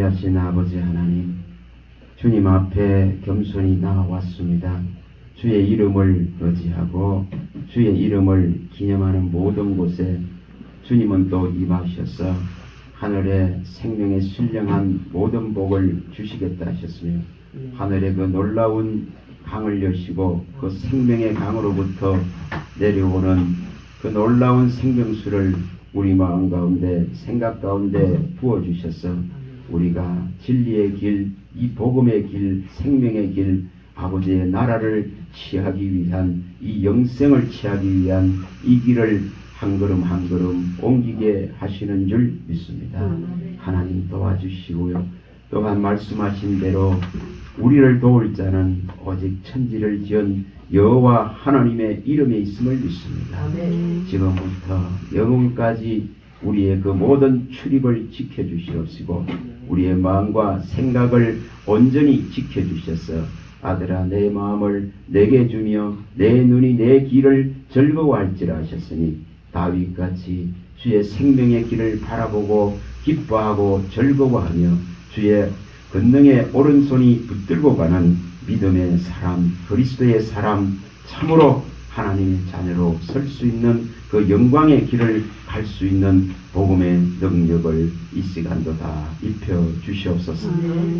하신 아버지 하나님, 주님 앞에 겸손히 나와왔습니다. 주의 이름을 의지하고 주의 이름을 기념하는 모든 곳에 주님은 또 임하셔서 하늘의 생명의 신령한 모든 복을 주시겠다 하셨으며, 하늘의 그 놀라운 강을 여시고 그 생명의 강으로부터 내려오는 그 놀라운 생명수를 우리 마음 가운데 생각 가운데 부어주셔서 우리가 진리의 길, 이 복음의 길, 생명의 길, 아버지의 나라를 취하기 위한, 이 영생을 취하기 위한 이 길을 한 걸음 한 걸음 옮기게 하시는 줄 믿습니다. 하나님 도와주시고요. 또한 말씀하신 대로 우리를 도울 자는 오직 천지를 지은 여호와 하나님의 이름에 있음을 믿습니다. 지금부터 영혼까지 우리의 그 모든 출입을 지켜주시옵시고 우리의 마음과 생각을 온전히 지켜주셔서 아들아 내 마음을 내게 주며 내 눈이 내 길을 즐거워할지라 하셨으니 다윗같이 주의 생명의 길을 바라보고 기뻐하고 즐거워하며 주의 권능의 오른손이 붙들고 가는 믿음의 사람, 그리스도의 사람, 참으로 하나님의 자녀로 설 수 있는 그 영광의 길을 갈 수 있는 복음의 능력을 이 시간도 다 입혀 주시옵소서.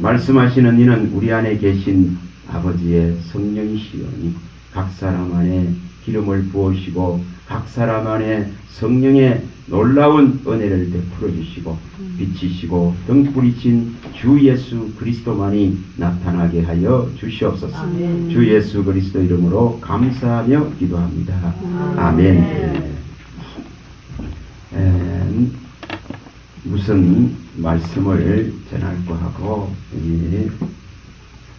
말씀하시는 이는 우리 안에 계신 아버지의 성령이시오니 각 사람 안에 기름을 부으시고 각 사람 안에 성령의 놀라운 은혜를 베풀어 주시고 비치시고 등불이신 주 예수 그리스도만이 나타나게 하여 주시옵소서. 주 예수 그리스도 이름으로 감사하며 기도합니다. 아멘. 무슨 말씀을 전할까 하고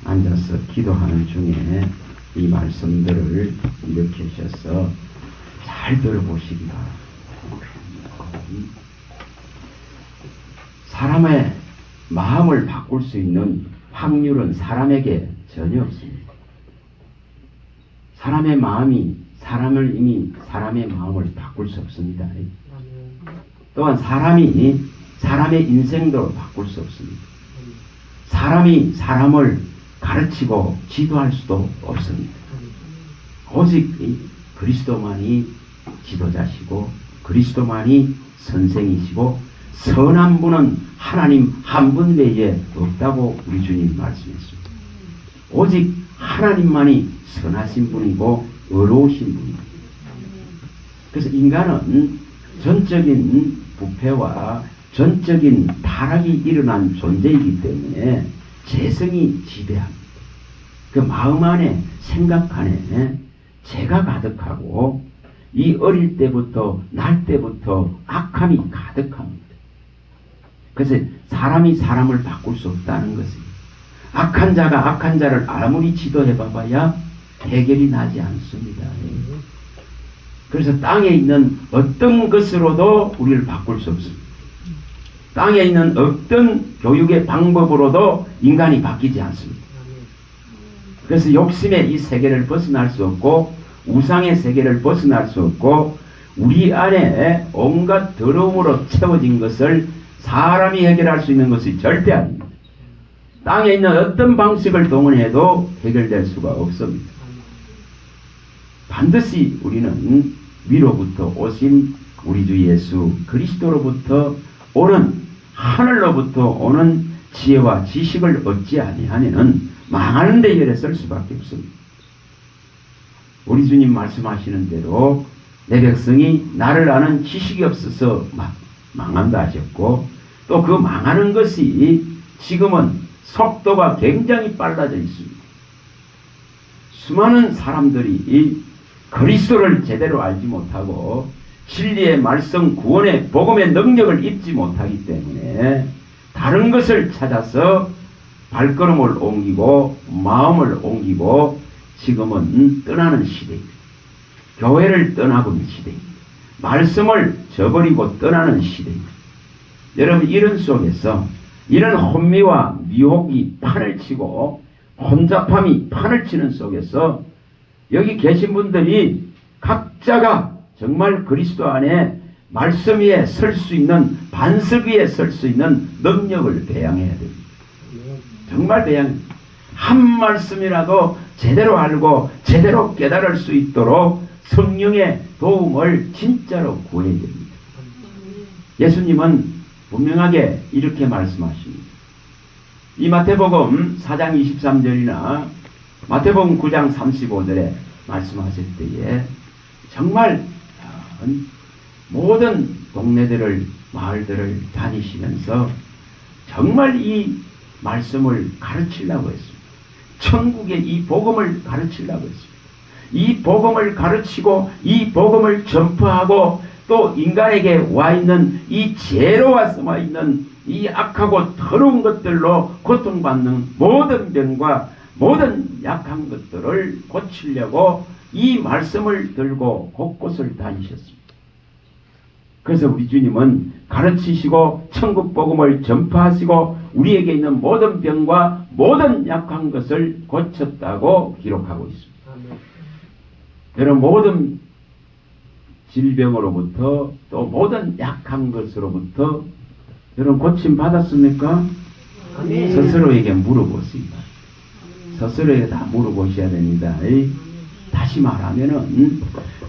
앉아서 기도하는 중에 이 말씀들을 이렇게 하셔서 잘 들어보시기 바랍니다. 사람의 마음을 바꿀 수 있는 확률은 사람에게 전혀 없습니다. 사람의 마음이 사람의 마음을 바꿀 수 없습니다. 또한 사람의 인생도 바꿀 수 없습니다. 사람이 사람을 가르치고 지도할 수도 없습니다. 오직 그리스도만이 지도자시고 그리스도만이 선생이시고 선한 분은 하나님 한 분 외에 없다고 우리 주님 말씀했습니다. 오직 하나님만이 선하신 분이고 의로우신 분입니다. 그래서 인간은 전적인 부패와 전적인 타락이 일어난 존재이기 때문에 죄성이 지배합니다. 그 마음 안에 생각 안에 죄가 가득하고 이 어릴 때부터 날 때부터 악함이 가득합니다. 그래서 사람이 사람을 바꿀 수 없다는 것입니다. 악한 자가 악한 자를 아무리 지도해 봐봐야 해결이 나지 않습니다. 그래서 땅에 있는 어떤 것으로도 우리를 바꿀 수 없습니다. 땅에 있는 어떤 교육의 방법으로도 인간이 바뀌지 않습니다. 그래서 욕심의 이 세계를 벗어날 수 없고 우상의 세계를 벗어날 수 없고 우리 안에 온갖 더러움으로 채워진 것을 사람이 해결할 수 있는 것이 절대 아닙니다. 땅에 있는 어떤 방식을 동원해도 해결될 수가 없습니다. 반드시 우리는 위로부터 오신 우리 주 예수 그리스도로부터 오는 하늘로부터 오는 지혜와 지식을 얻지 아니하면은 망하는 대열에 설 수밖에 없습니다. 우리 주님 말씀하시는 대로 내 백성이 나를 아는 지식이 없어서 망한다 하셨고 또 그 망하는 것이 지금은 속도가 굉장히 빨라져 있습니다. 수많은 사람들이 그리스도를 제대로 알지 못하고 진리의 말씀 구원의 복음의 능력을 잊지 못하기 때문에 다른 것을 찾아서 발걸음을 옮기고 마음을 옮기고 지금은 떠나는 시대입니다. 교회를 떠나고 있는 시대입니다. 말씀을 저버리고 떠나는 시대입니다. 여러분 이런 속에서 이런 혼미와 미혹이 판을 치고 혼잡함이 판을 치는 속에서 여기 계신 분들이 각자가 정말 그리스도 안에 말씀 위에 설 수 있는, 반석 위에 설 수 있는 능력을 배양해야 됩니다. 정말 배양. 한 말씀이라도 제대로 알고 제대로 깨달을 수 있도록 성령의 도움을 진짜로 구해야 됩니다. 예수님은 분명하게 이렇게 말씀하십니다. 이 마태복음 4장 23절이나 마태복음 9장 35절에 말씀하실 때에 정말 모든 동네들을, 마을들을 다니시면서 정말 이 말씀을 가르치려고 했습니다. 천국의 이 복음을 가르치려고 했습니다. 이 복음을 가르치고 이 복음을 전파하고 또 인간에게 와 있는 이 죄로 와 있는 이 악하고 더러운 것들로 고통받는 모든 병과 모든 약한 것들을 고치려고 이 말씀을 들고 곳곳을 다니셨습니다. 그래서 우리 주님은 가르치시고 천국 복음을 전파하시고 우리에게 있는 모든 병과 모든 약한 것을 고쳤다고 기록하고 있습니다. 여러분, 모든 질병으로부터 또 모든 약한 것으로부터 여러분 고침 받았습니까? 스스로에게 물어보십니다. 스스로에게 다 물어보셔야 됩니다. 다시 말하면은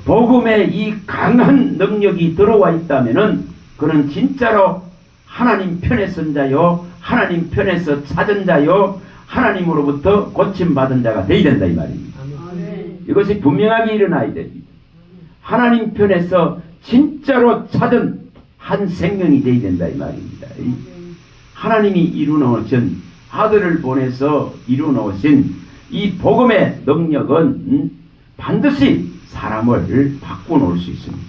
복음에 이 강한 능력이 들어와 있다면은 그는 진짜로 하나님 편에 선 자요, 하나님 편에서 찾은 자요, 하나님으로부터 고침받은 자가 되어야 된다 이 말입니다. 이것이 분명하게 일어나야 됩니다. 하나님 편에서 진짜로 찾은 한 생명이 되어야 된다 이 말입니다. 하나님이 이루어놓으신 아들을 보내서 이루어놓으신 이 복음의 능력은 반드시 사람을 바꿔놓을 수 있습니다.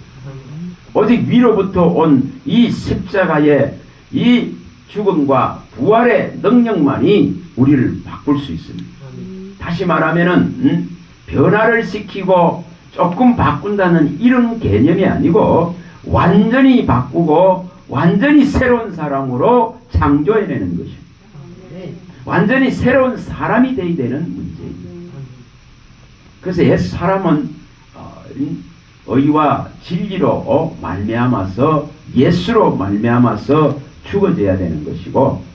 오직 위로부터 온 이 십자가의 이 죽음과 부활의 능력만이 우리를 바꿀 수 있습니다. 다시 말하면은 변화를 시키고 조금 바꾼다는 이런 개념이 아니고 완전히 바꾸고 완전히 새로운 사람으로 창조해내는 것입니다. 완전히 새로운 사람이 되어야 되는 문제입니다. 그래서 옛 사람은 의와 진리로 말미암아서 예수로 말미암아서 죽어져야 되는 것이고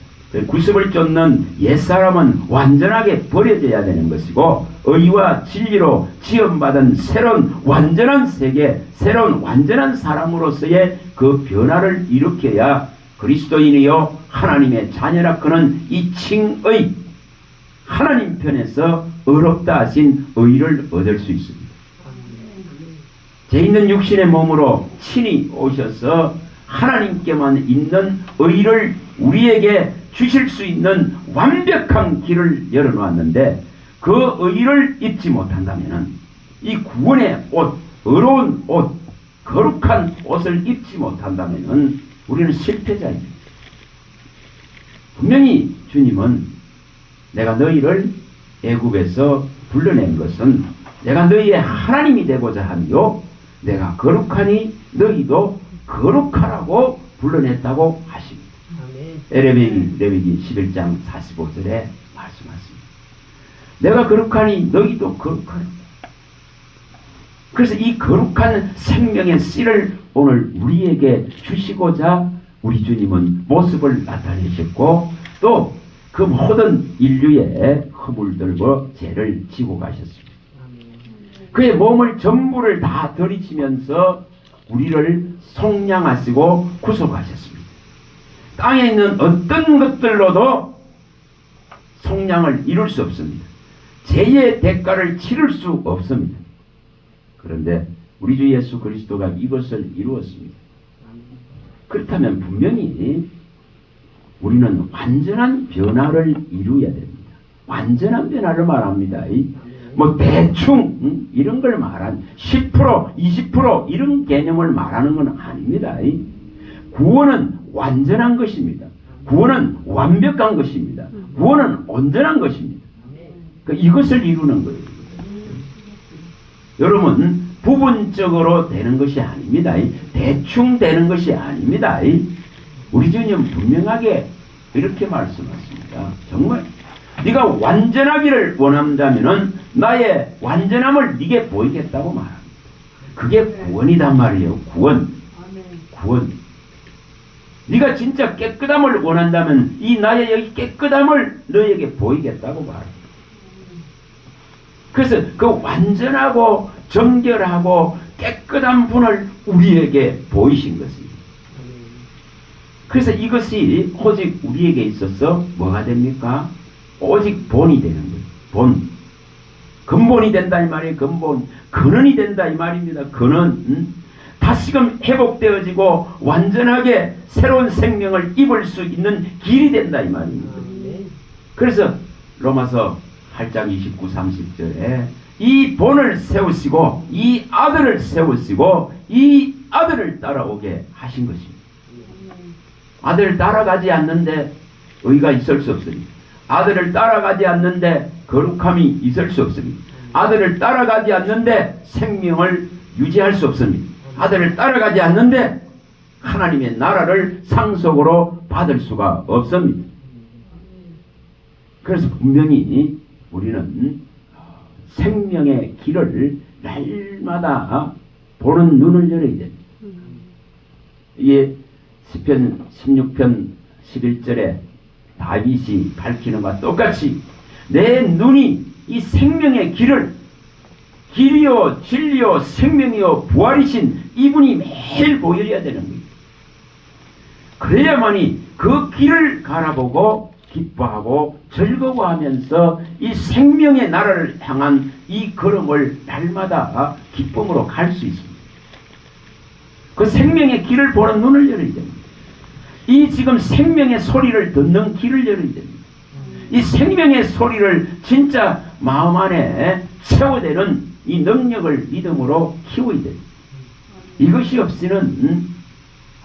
구습을 쫓는 옛사람은 완전하게 버려져야 되는 것이고 의와 진리로 지음받은 새로운 완전한 세계, 새로운 완전한 사람으로서의 그 변화를 일으켜야 그리스도인이요 하나님의 자녀라 그는 이 칭의 하나님 편에서 의롭다 하신 의를 얻을 수 있습니다. 죄 있는 육신의 몸으로 친히 오셔서 하나님께만 있는 의를 우리에게 주실 수 있는 완벽한 길을 열어놓았는데 그 의를 입지 못한다면 이 구원의 옷, 의로운 옷, 거룩한 옷을 입지 못한다면 우리는 실패자입니다. 분명히 주님은 내가 너희를 애굽에서 불러낸 것은 내가 너희의 하나님이 되고자 하며 내가 거룩하니 너희도 거룩하라고 불러냈다고 하십니다. 레위기 11장 45절에 말씀하십니다. 내가 거룩하니 너희도 거룩하라. 그래서 이 거룩한 생명의 씨를 오늘 우리에게 주시고자 우리 주님은 모습을 나타내셨고 또 그 모든 인류의 허물들과 죄를 지고 가셨습니다. 그의 몸을 전부를 다 들이치면서 우리를 속량하시고 구속하셨습니다. 땅에 있는 어떤 것들로도 속량을 이룰 수 없습니다. 죄의 대가를 치를 수 없습니다. 그런데 우리 주 예수 그리스도가 이것을 이루었습니다. 그렇다면 분명히 우리는 완전한 변화를 이루어야 됩니다. 완전한 변화를 말합니다. 뭐 대충 이런 걸 말한 10% 20% 이런 개념을 말하는 건 아닙니다. 구원은 완전한 것입니다. 구원은 완벽한 것입니다. 구원은 온전한 것입니다. 그러니까 이것을 이루는 거예요. 여러분 부분적으로 되는 것이 아닙니다. 대충 되는 것이 아닙니다. 우리 주님 분명하게 이렇게 말씀하십니다. 정말 네가 완전하기를 원한다면은 나의 완전함을 네게 보이겠다고 말합니다. 그게 구원이단 말이에요. 구원. 네가 진짜 깨끗함을 원한다면 이 나의 여기 깨끗함을 너에게 보이겠다고 말해. 그래서 그 완전하고 정결하고 깨끗한 분을 우리에게 보이신 것입니다. 그래서 이것이 오직 우리에게 있어서 뭐가 됩니까? 오직 본이 되는 거예요. 본. 근본이 된다 이 말이에요. 근본. 근원이 된다 이 말입니다. 근원. 다시금 회복되어지고 완전하게 새로운 생명을 입을 수 있는 길이 된다 이 말입니다. 그래서 로마서 8장 29, 30절에 이 본을 세우시고 이 아들을 세우시고 이 아들을 따라오게 하신 것입니다. 아들을 따라가지 않는데 의가 있을 수 없습니다. 아들을 따라가지 않는데 거룩함이 있을 수 없습니다. 아들을 따라가지 않는데 생명을 유지할 수 없습니다. 아들을 따라가지 않는데 하나님의 나라를 상속으로 받을 수가 없습니다. 그래서 분명히 우리는 생명의 길을 날마다 보는 눈을 열어야 됩니다. 이게 시편 16편 11절에 다윗이 밝히는 것과 똑같이 내 눈이 이 생명의 길을 길이요 진리요 생명이요 부활이신 이분이 매일 보여야 되는 거예요. 그래야만이 그 길을 갈아보고 기뻐하고 즐거워하면서 이 생명의 나라를 향한 이 걸음을 날마다 기쁨으로 갈 수 있습니다. 그 생명의 길을 보는 눈을 열어야 됩니다. 이 지금 생명의 소리를 듣는 길을 열어야 됩니다. 이 생명의 소리를 진짜 마음 안에 채워대는 이 능력을 믿음으로 키워야 됩니다. 이것이 없이는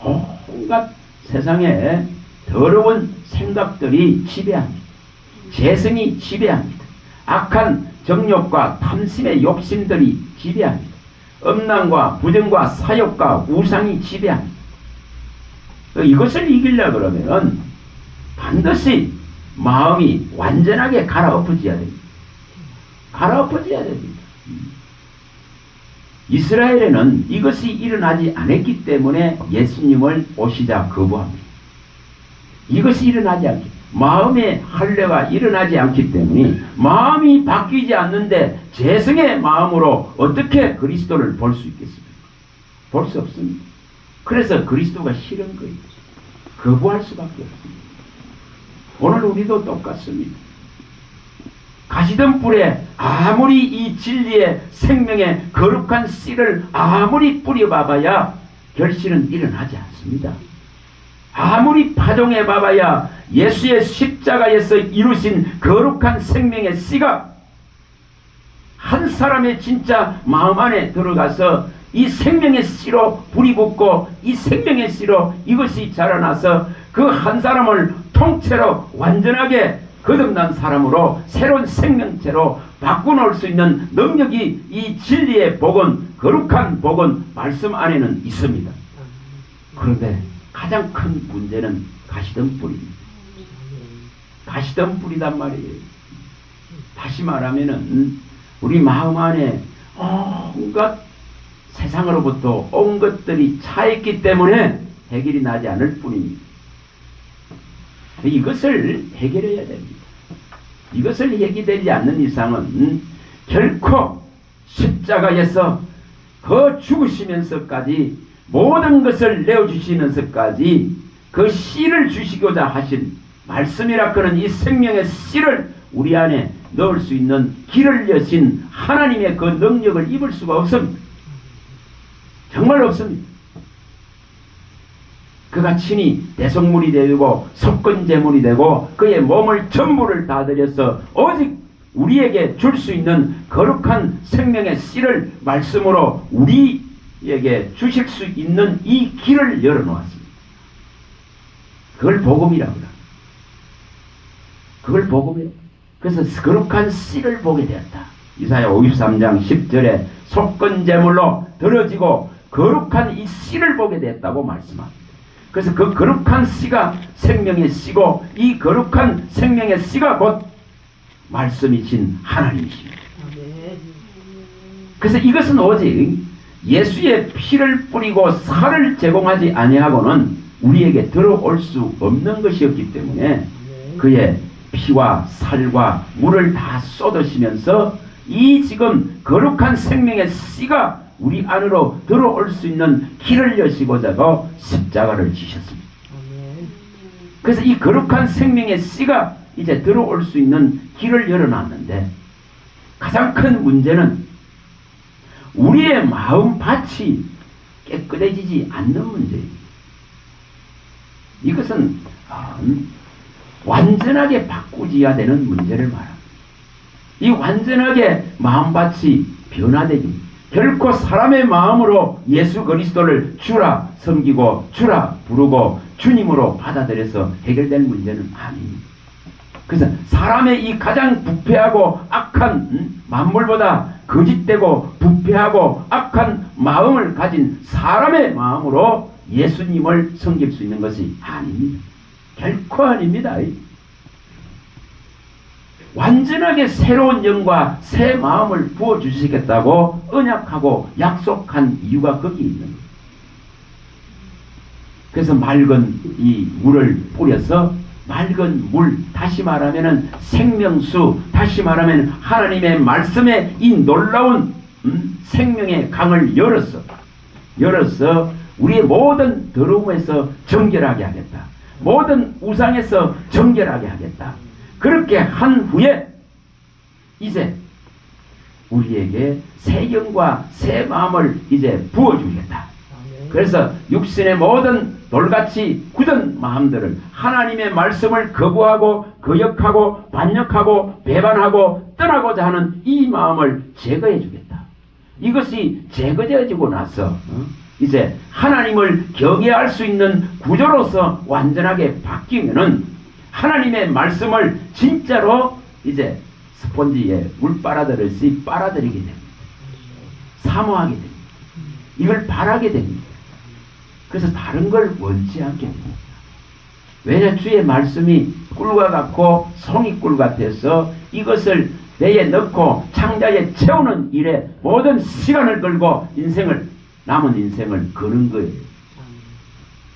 온갖 세상에 더러운 생각들이 지배합니다. 재성이 지배합니다. 악한 정욕과 탐심의 욕심들이 지배합니다. 음란과 부정과 사욕과 우상이 지배합니다. 이것을 이기려고 그러면 반드시 마음이 완전하게 갈아엎어져야 됩니다. 갈아엎어져야 됩니다. 이스라엘에는 이것이 일어나지 않았기 때문에 예수님을 오시자 거부합니다. 이것이 일어나지 않기, 마음의 할례가 일어나지 않기 때문에 마음이 바뀌지 않는데 재성의 마음으로 어떻게 그리스도를 볼 수 있겠습니까? 볼 수 없습니다. 그래서 그리스도가 싫은 거예요. 거부할 수밖에 없습니다. 오늘 우리도 똑같습니다. 가시던 뿔에 아무리 이 진리의 생명의 거룩한 씨를 아무리 뿌려봐봐야 결실은 일어나지 않습니다. 아무리 파종해봐봐야 예수의 십자가에서 이루신 거룩한 생명의 씨가 한 사람의 진짜 마음 안에 들어가서 이 생명의 씨로 불이 붙고 이 생명의 씨로 이것이 자라나서 그 한 사람을 통째로 완전하게 거듭난 사람으로 새로운 생명체로 바꿔놓을 수 있는 능력이 이 진리의 복은, 거룩한 복은 말씀 안에는 있습니다. 그런데 가장 큰 문제는 가시던 뿌리입니다. 가시던 뿌리단 말이에요. 다시 말하면은 우리 마음 안에 온갖 세상으로부터 온 것들이 차있기 때문에 해결이 나지 않을 뿐입니다. 이것을 해결해야 됩니다. 이것을 해결되지 않는 이상은 결코 십자가에서 그 죽으시면서까지 모든 것을 내어주시면서까지 그 씨를 주시고자 하신 말씀이라 그는 이 생명의 씨를 우리 안에 넣을 수 있는 길을 여신 하나님의 그 능력을 입을 수가 없습니다. 정말 없습니다. 그가 친히 대속물이 되고 속건제물이 되고 그의 몸을 전부를 다 들여서 오직 우리에게 줄 수 있는 거룩한 생명의 씨를 말씀으로 우리에게 주실 수 있는 이 길을 열어놓았습니다. 그걸 복음이라고 합니다. 그걸 복음이라고. 그래서 거룩한 씨를 보게 되었다. 이사야 53장 10절에 속건제물로 들어지고 거룩한 이 씨를 보게 됐다고 말씀합니다. 그래서 그 거룩한 씨가 생명의 씨고 이 거룩한 생명의 씨가 곧 말씀이신 하나님이십니다. 그래서 이것은 오직 예수의 피를 뿌리고 살을 제공하지 아니하고는 우리에게 들어올 수 없는 것이었기 때문에 그의 피와 살과 물을 다 쏟으시면서 이 지금 거룩한 생명의 씨가 우리 안으로 들어올 수 있는 길을 여시고자도 십자가를 지셨습니다. 그래서 이 거룩한 생명의 씨가 이제 들어올 수 있는 길을 열어놨는데, 가장 큰 문제는 우리의 마음밭이 깨끗해지지 않는 문제입니다. 이것은 완전하게 바꾸어야 되는 문제를 말합니다. 이 완전하게 마음밭이 변화되기, 결코 사람의 마음으로 예수 그리스도를 주라 섬기고 주라 부르고 주님으로 받아들여서 해결될 문제는 아닙니다. 그래서 사람의 이 가장 부패하고 악한 만물보다 거짓되고 부패하고 악한 마음을 가진 사람의 마음으로 예수님을 섬길 수 있는 것이 아닙니다. 결코 아닙니다. 완전하게 새로운 영과 새 마음을 부어주시겠다고 언약하고 약속한 이유가 거기 있는 거예요. 그래서 맑은 이 물을 뿌려서 맑은 물, 다시 말하면 생명수, 다시 말하면 하나님의 말씀에 이 놀라운 생명의 강을 열어서 우리의 모든 더러움에서 정결하게 하겠다. 모든 우상에서 정결하게 하겠다. 그렇게 한 후에 이제 우리에게 새 영과 새 마음을 이제 부어주겠다. 그래서 육신의 모든 돌같이 굳은 마음들을 하나님의 말씀을 거부하고 거역하고 반역하고 배반하고 떠나고자 하는 이 마음을 제거해 주겠다. 이것이 제거되어지고 나서 이제 하나님을 경외할 수 있는 구조로서 완전하게 바뀌면은 하나님의 말씀을 진짜로 이제 스펀지에 물 빨아들이듯이 빨아들이게 됩니다. 사모하게 됩니다. 이걸 바라게 됩니다. 그래서 다른 걸 원치 않게 됩니다. 왜냐, 주의 말씀이 꿀과 같고 송이꿀 같아서 이것을 배에 넣고 창자에 채우는 일에 모든 시간을 걸고 남은 인생을 거는 거예요.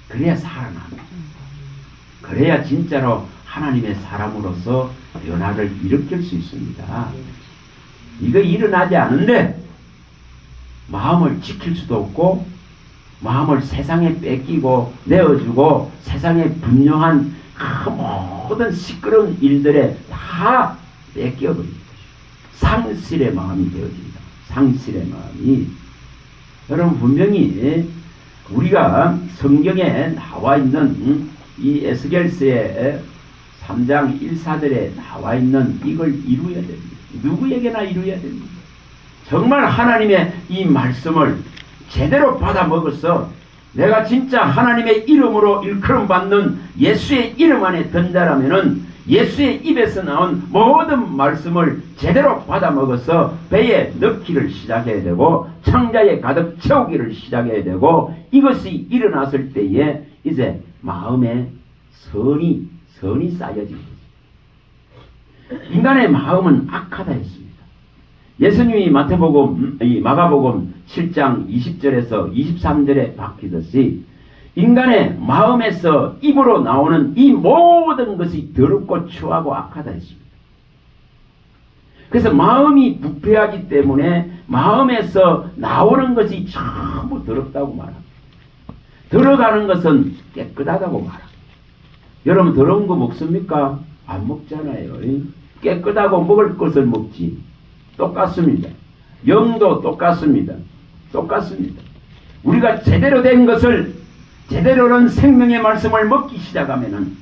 그래야 살아납니다. 그래야 진짜로 하나님의 사람으로서 변화를 일으킬 수 있습니다. 이거 일어나지 않은데 마음을 지킬 수도 없고 마음을 세상에 뺏기고 내어주고 세상에 분명한 모든 시끄러운 일들에 다 뺏겨버립니다. 상실의 마음이 되어집니다. 상실의 마음이. 여러분, 분명히 우리가 성경에 나와 있는 이 에스겔서의 3장 1사절에 나와 있는 이걸 이루어야 됩니다. 누구에게나 이루어야 됩니다. 정말 하나님의 이 말씀을 제대로 받아 먹어서 내가 진짜 하나님의 이름으로 일컬음 받는 예수의 이름 안에 든 자라면은 예수의 입에서 나온 모든 말씀을 제대로 받아 먹어서 배에 넣기를 시작해야 되고 창자에 가득 채우기를 시작해야 되고, 이것이 일어났을 때에 이제 마음에 선이 쌓여집니다. 인간의 마음은 악하다 했습니다. 예수님이 마가복음 7장 20절에서 23절에 밝히듯이 인간의 마음에서 입으로 나오는 이 모든 것이 더럽고 추하고 악하다 했습니다. 그래서 마음이 부패하기 때문에 마음에서 나오는 것이 전부 더럽다고 말합니다. 들어가는 것은 깨끗하다고 말합니다. 여러분, 더러운 거 먹습니까? 안 먹잖아요. 깨끗하고 먹을 것을 먹지. 똑같습니다. 영도 똑같습니다. 우리가 제대로 된 것을, 제대로 된 생명의 말씀을 먹기 시작하면은,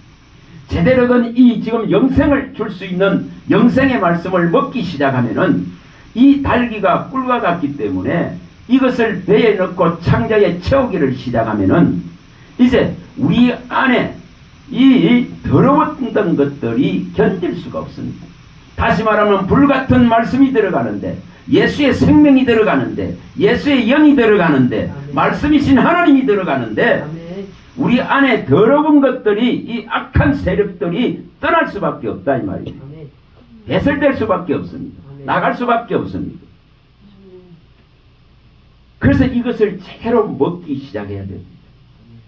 제대로 된 이 지금 영생을 줄 수 있는 영생의 말씀을 먹기 시작하면은, 이 달기가 꿀과 같기 때문에 이것을 배에 넣고 창자에 채우기를 시작하면은 이제 우리 안에 이 더러웠던 것들이 견딜 수가 없습니다. 다시 말하면 불같은 말씀이 들어가는데, 예수의 생명이 들어가는데, 예수의 영이 들어가는데, 말씀이신 하나님이 들어가는데, 우리 안에 더러운 것들이, 이 악한 세력들이 떠날 수밖에 없다 이 말이에요. 배설될 수밖에 없습니다. 나갈 수밖에 없습니다. 그래서 이것을 제대로 먹기 시작해야 됩니다.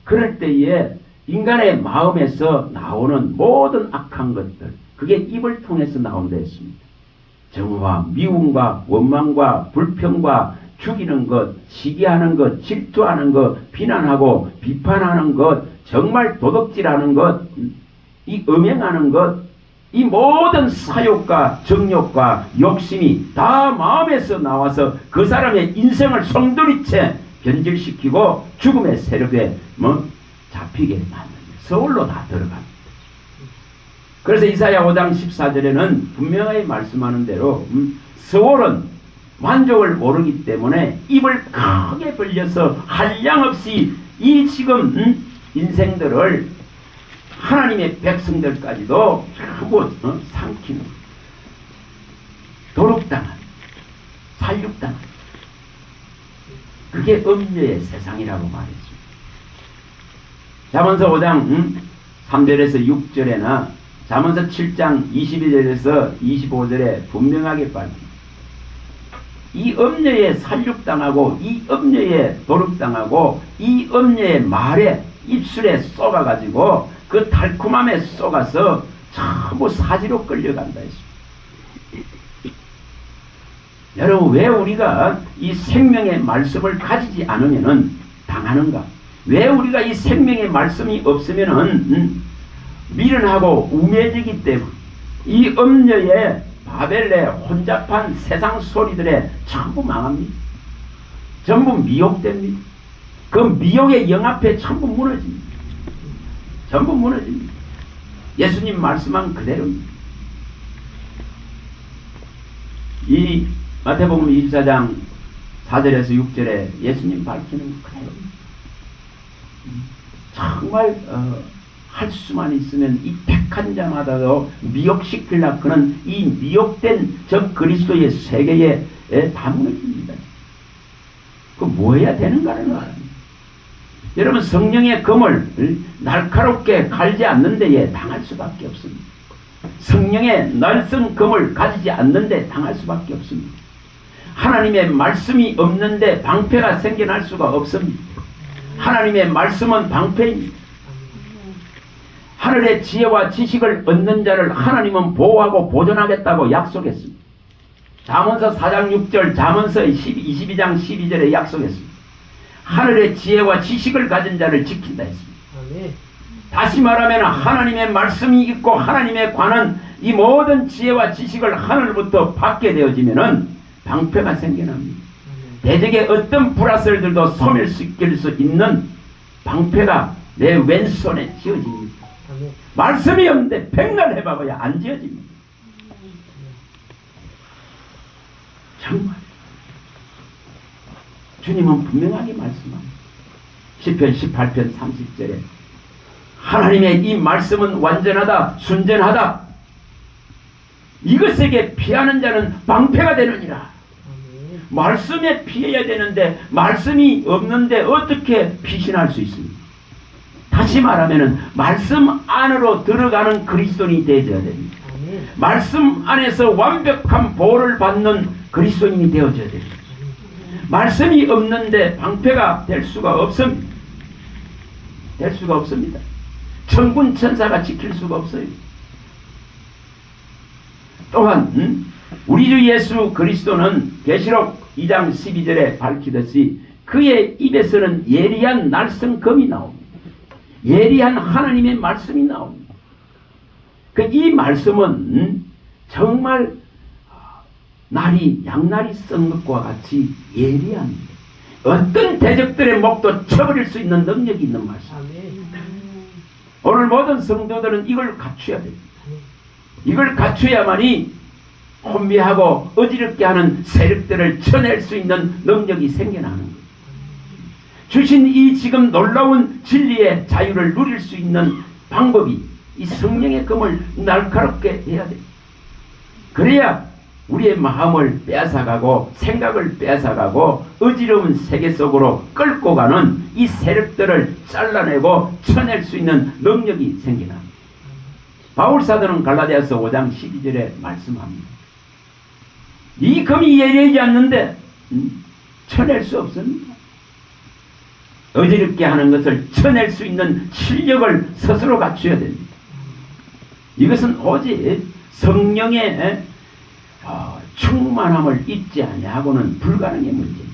그럴 때에 인간의 마음에서 나오는 모든 악한 것들, 그게 입을 통해서 나온다 했습니다. 정화, 미움과 원망과 불평과 죽이는 것, 시기하는 것, 질투하는 것, 비난하고 비판하는 것, 정말 도덕질하는 것, 이 음행하는 것, 이 모든 사욕과 정욕과 욕심이 다 마음에서 나와서 그 사람의 인생을 송두리째 변질시키고 죽음의 세력에 잡히게 만듭니다. 서울로 다 들어갑니다. 그래서 이사야 5장 14절에는 분명히 말씀하는 대로 서울은 만족을 모르기 때문에 입을 크게 벌려서 한량없이 이 지금 인생들을 하나님의 백성들까지도 전부 삼키는 도륙당한 살육당한 그게 음녀의 세상이라고 말했습니다. 잠언서 5장 3절에서 6절에나 잠언서 7장 22절에서 25절에 분명하게 밝힙니다. 이 음녀의 살육당하고 이 음녀의 도륙당하고 이 음녀의 말에 입술에 쏘가가지고 그 달콤함에 쏘가서 전부 사지로 끌려간다 했습니다. 여러분, 왜 우리가 이 생명의 말씀을 가지지 않으면 당하는가? 왜 우리가 이 생명의 말씀이 없으면 미련하고 우매지기 때문에 이 음녀의 바벨의 혼잡한 세상 소리들에 전부 망합니다. 전부 미혹됩니다. 그 미혹의 영 앞에 전부 무너집니다. 전부 무너집니다. 예수님 말씀한 그대로입니다. 이 마태복음 24장 4절에서 6절에 예수님 밝히는 그대로입니다. 정말 할 수만 있으면 이 택한 자마다도 미혹시키려고 그는 이 미혹된 저 그리스도의 세계에 다 무너집니다. 그 뭐 해야 되는가는 말입니다. 여러분, 성령의 검을 날카롭게 갈지 않는 데에 당할 수밖에 없습니다. 성령의 날선 검을 가지지 않는 데 당할 수밖에 없습니다. 하나님의 말씀이 없는데 방패가 생겨날 수가 없습니다. 하나님의 말씀은 방패입니다. 하늘의 지혜와 지식을 얻는 자를 하나님은 보호하고 보존하겠다고 약속했습니다. 잠언서 4장 6절, 잠언서 22장 12절에 약속했습니다. 하늘의 지혜와 지식을 가진 자를 지킨다 했습니다. 다시 말하면 하나님의 말씀이 있고 하나님에 관한 이 모든 지혜와 지식을 하늘부터 받게 되어지면은 방패가 생겨납니다. 대적의 어떤 불화설들도 소멸시킬 수 있는 방패가 내 왼손에 지어집니다. 말씀이 없는데 백날 해봐야 안 지어집니다. 정말 주님은 분명하게 말씀합니다. 시편 18편 30절에 하나님의 이 말씀은 완전하다, 순전하다. 이것에게 피하는 자는 방패가 되느니라. 말씀에 피해야 되는데 말씀이 없는데 어떻게 피신할 수 있습니까? 다시 말하면 말씀 안으로 들어가는 그리스도인이 되어야 됩니다. 말씀 안에서 완벽한 보호를 받는 그리스도인이 되어져야 됩니다. 말씀이 없는데 방패가 될 수가 없습니다. 될 수가 없습니다. 천군 천사가 지킬 수가 없어요. 또한 우리 주 예수 그리스도는 계시록 2장 12절에 밝히듯이 그의 입에서는 예리한 날성검이 나옵니다. 예리한 하나님의 말씀이 나옵니다. 이 말씀은 정말 양날이 썬 것과 같이 예리합니다. 어떤 대적들의 목도 쳐버릴 수 있는 능력이 있는 말씀. 오늘 모든 성도들은 이걸 갖춰야 됩니다. 이걸 갖춰야만이 혼미하고 어지럽게 하는 세력들을 쳐낼 수 있는 능력이 생겨나는 거예요. 주신 이 지금 놀라운 진리의 자유를 누릴 수 있는 방법이 이 성령의 검을 날카롭게 해야 됩니다. 그래야 우리의 마음을 빼앗아가고 생각을 빼앗아가고 어지러운 세계 속으로 끌고 가는 이 세력들을 잘라내고 쳐낼 수 있는 능력이 생겨납니다. 바울사도는 갈라디아서 5장 12절에 말씀합니다. 이 검이 예리하지 않는데 쳐낼 수 없습니다. 어지럽게 하는 것을 쳐낼 수 있는 실력을 스스로 갖춰야 됩니다. 이것은 오직 성령의 충만함을 잊지 아니하고는 불가능의 문제입니다.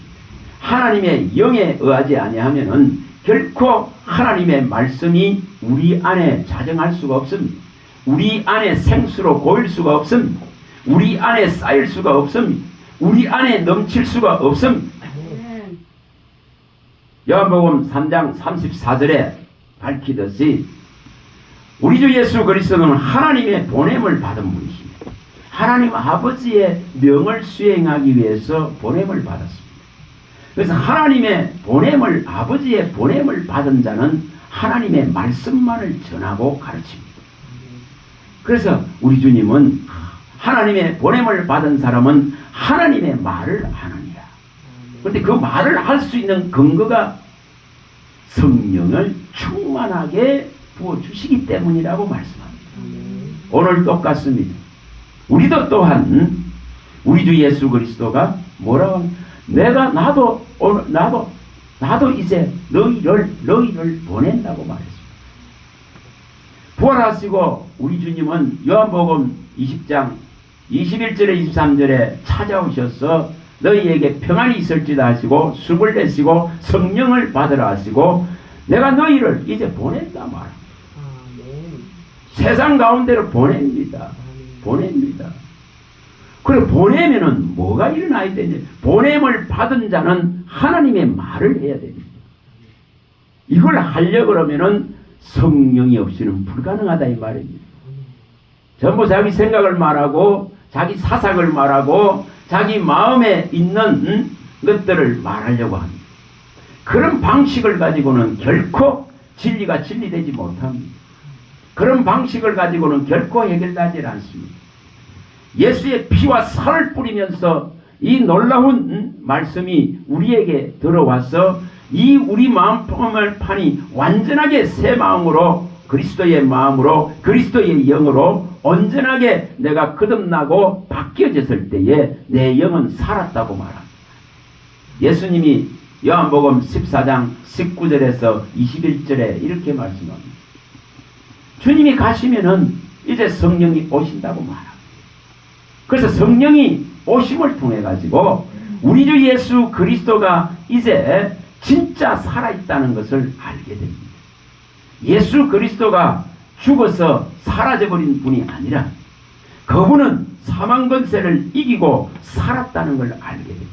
하나님의 영에 의하지 아니하면은 결코 하나님의 말씀이 우리 안에 자정할 수가 없습니다. 우리 안에 생수로 고일 수가 없습니다. 우리 안에 쌓일 수가 없습니다. 우리 안에 넘칠 수가 없습니다. 요한복음 3장 34절에 밝히듯이 우리 주 예수 그리스도는 하나님의 보냄을 받은 분이십니다. 하나님 아버지의 명을 수행하기 위해서 보냄을 받았습니다. 그래서 하나님의 보냄을, 아버지의 보냄을 받은 자는 하나님의 말씀만을 전하고 가르칩니다. 그래서 우리 주님은 하나님의 보냄을 받은 사람은 하나님의 말을 하느니라. 그런데 그 말을 할 수 있는 근거가 성령을 충만하게 부어주시기 때문이라고 말씀합니다. 오늘 똑같습니다. 우리도 또한 우리 주 예수 그리스도가 뭐라고 나도 이제 너희를 보낸다고 말했습니다. 부활하시고 우리 주님은 요한복음 20장 21절에 23절에 찾아오셔서 너희에게 평안이 있을지다 하시고 숲을 내시고 성령을 받으라 하시고 내가 너희를 이제 보낸다 말합니다. 세상 가운데로 보냅니다. 보냅니다. 그래 보내면은 뭐가 일어나야 되냐? 보냄을 받은 자는 하나님의 말을 해야 됩니다. 이걸 하려고 그러면은 성령이 없이는 불가능하다 이 말입니다. 전부 자기 생각을 말하고 자기 사상을 말하고 자기 마음에 있는 것들을 말하려고 합니다. 그런 방식을 가지고는 결코 진리가 진리되지 못합니다. 그런 방식을 가지고는 결코 해결되지 않습니다. 예수의 피와 살을 뿌리면서 이 놀라운 말씀이 우리에게 들어와서 이 우리 마음을 판이 완전하게 새 마음으로 그리스도의 마음으로 그리스도의 영으로 온전하게 내가 거듭나고 바뀌어졌을 때에 내 영은 살았다고 말합니다. 예수님이 요한복음 14장 19절에서 21절에 이렇게 말씀합니다. 주님이 가시면은 이제 성령이 오신다고 말합니다. 그래서 성령이 오심을 통해 가지고 우리 주 예수 그리스도가 이제 진짜 살아있다는 것을 알게 됩니다. 예수 그리스도가 죽어서 사라져버린 분이 아니라 그분은 사망 권세를 이기고 살았다는 걸 알게 됩니다.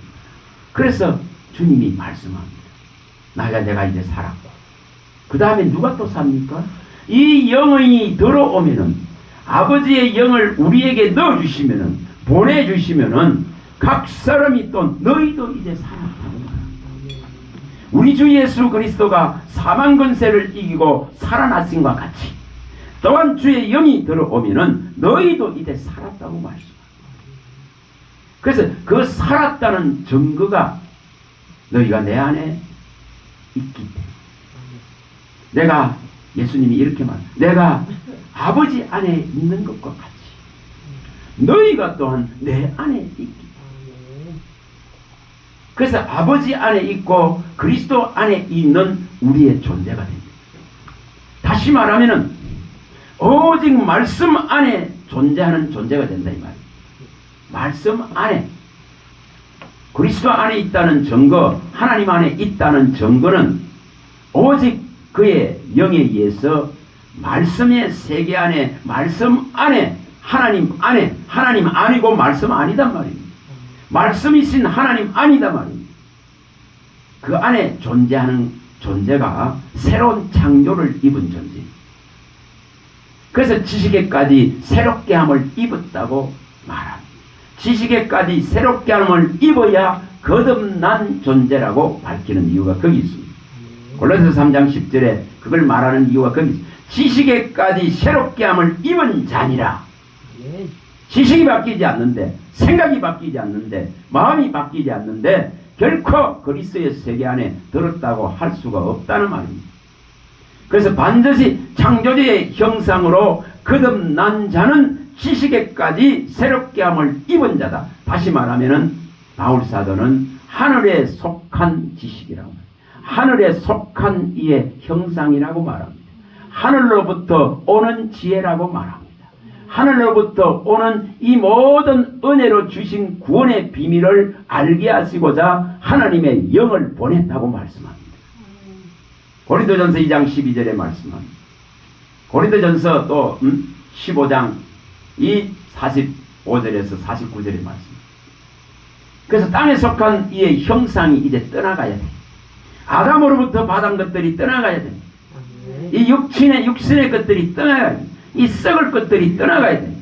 그래서 주님이 말씀합니다. 내가 이제 살았고 그 다음에 누가 또 삽니까? 이 영이 들어오면은 아버지의 영을 우리에게 넣어주시면은 보내주시면은 각 사람이 또 너희도 이제 살았다고 말합니다. 우리 주 예수 그리스도가 사망 권세를 이기고 살아나신 것과 같이 또한 주의 영이 들어오면은 너희도 이제 살았다고 말씀합니다. 그래서 그 살았다는 증거가 너희가 내 안에 있기 때문에 내가 예수님이 이렇게 말합니다. 내가 아버지 안에 있는 것과 같이 너희가 또한 내 안에 있기 때문에 그래서 아버지 안에 있고 그리스도 안에 있는 우리의 존재가 됩니다. 다시 말하면은 오직 말씀 안에 존재하는 존재가 된다 이 말이에요. 말씀 안에 그리스도 안에 있다는 증거, 하나님 안에 있다는 증거는 오직 그의 영에 의해서 말씀의 세계 안에, 말씀 안에, 하나님 안에, 하나님 아니고 말씀 아니단 말입니다. 말씀이신 하나님 아니다 말입니다. 그 안에 존재하는 존재가 새로운 창조를 입은 존재. 그래서 지식에까지 새롭게 함을 입었다고 말합니다. 지식에까지 새롭게 함을 입어야 거듭난 존재라고 밝히는 이유가 거기 있습니다. 골로새 3장 10절에 그걸 말하는 이유가 거기 있습니다. 지식에까지 새롭게 함을 입은 자니라. 지식이 바뀌지 않는데 생각이 바뀌지 않는데 마음이 바뀌지 않는데 결코 그리스도의 세계 안에 들었다고 할 수가 없다는 말입니다. 그래서 반드시 창조주의 형상으로 거듭난 자는 지식에까지 새롭게 함을 입은 자다. 다시 말하면은 바울 사도는 하늘에 속한 지식이라고 합니다. 하늘에 속한 이의 형상이라고 말합니다. 하늘로부터 오는 지혜라고 말합니다. 하늘로부터 오는 이 모든 은혜로 주신 구원의 비밀을 알게 하시고자 하나님의 영을 보냈다고 말씀합니다. 고린도전서 2장 12절에 말씀합니다. 고린도전서 또 15장 이 45절에서 49절에 말씀합니다. 그래서 땅에 속한 이의 형상이 이제 떠나가야 돼. 아담으로부터 받은 것들이 떠나가야 돼. 이 육신의 것들이 떠나가야 돼. 이 썩을 것들이 떠나가야 돼.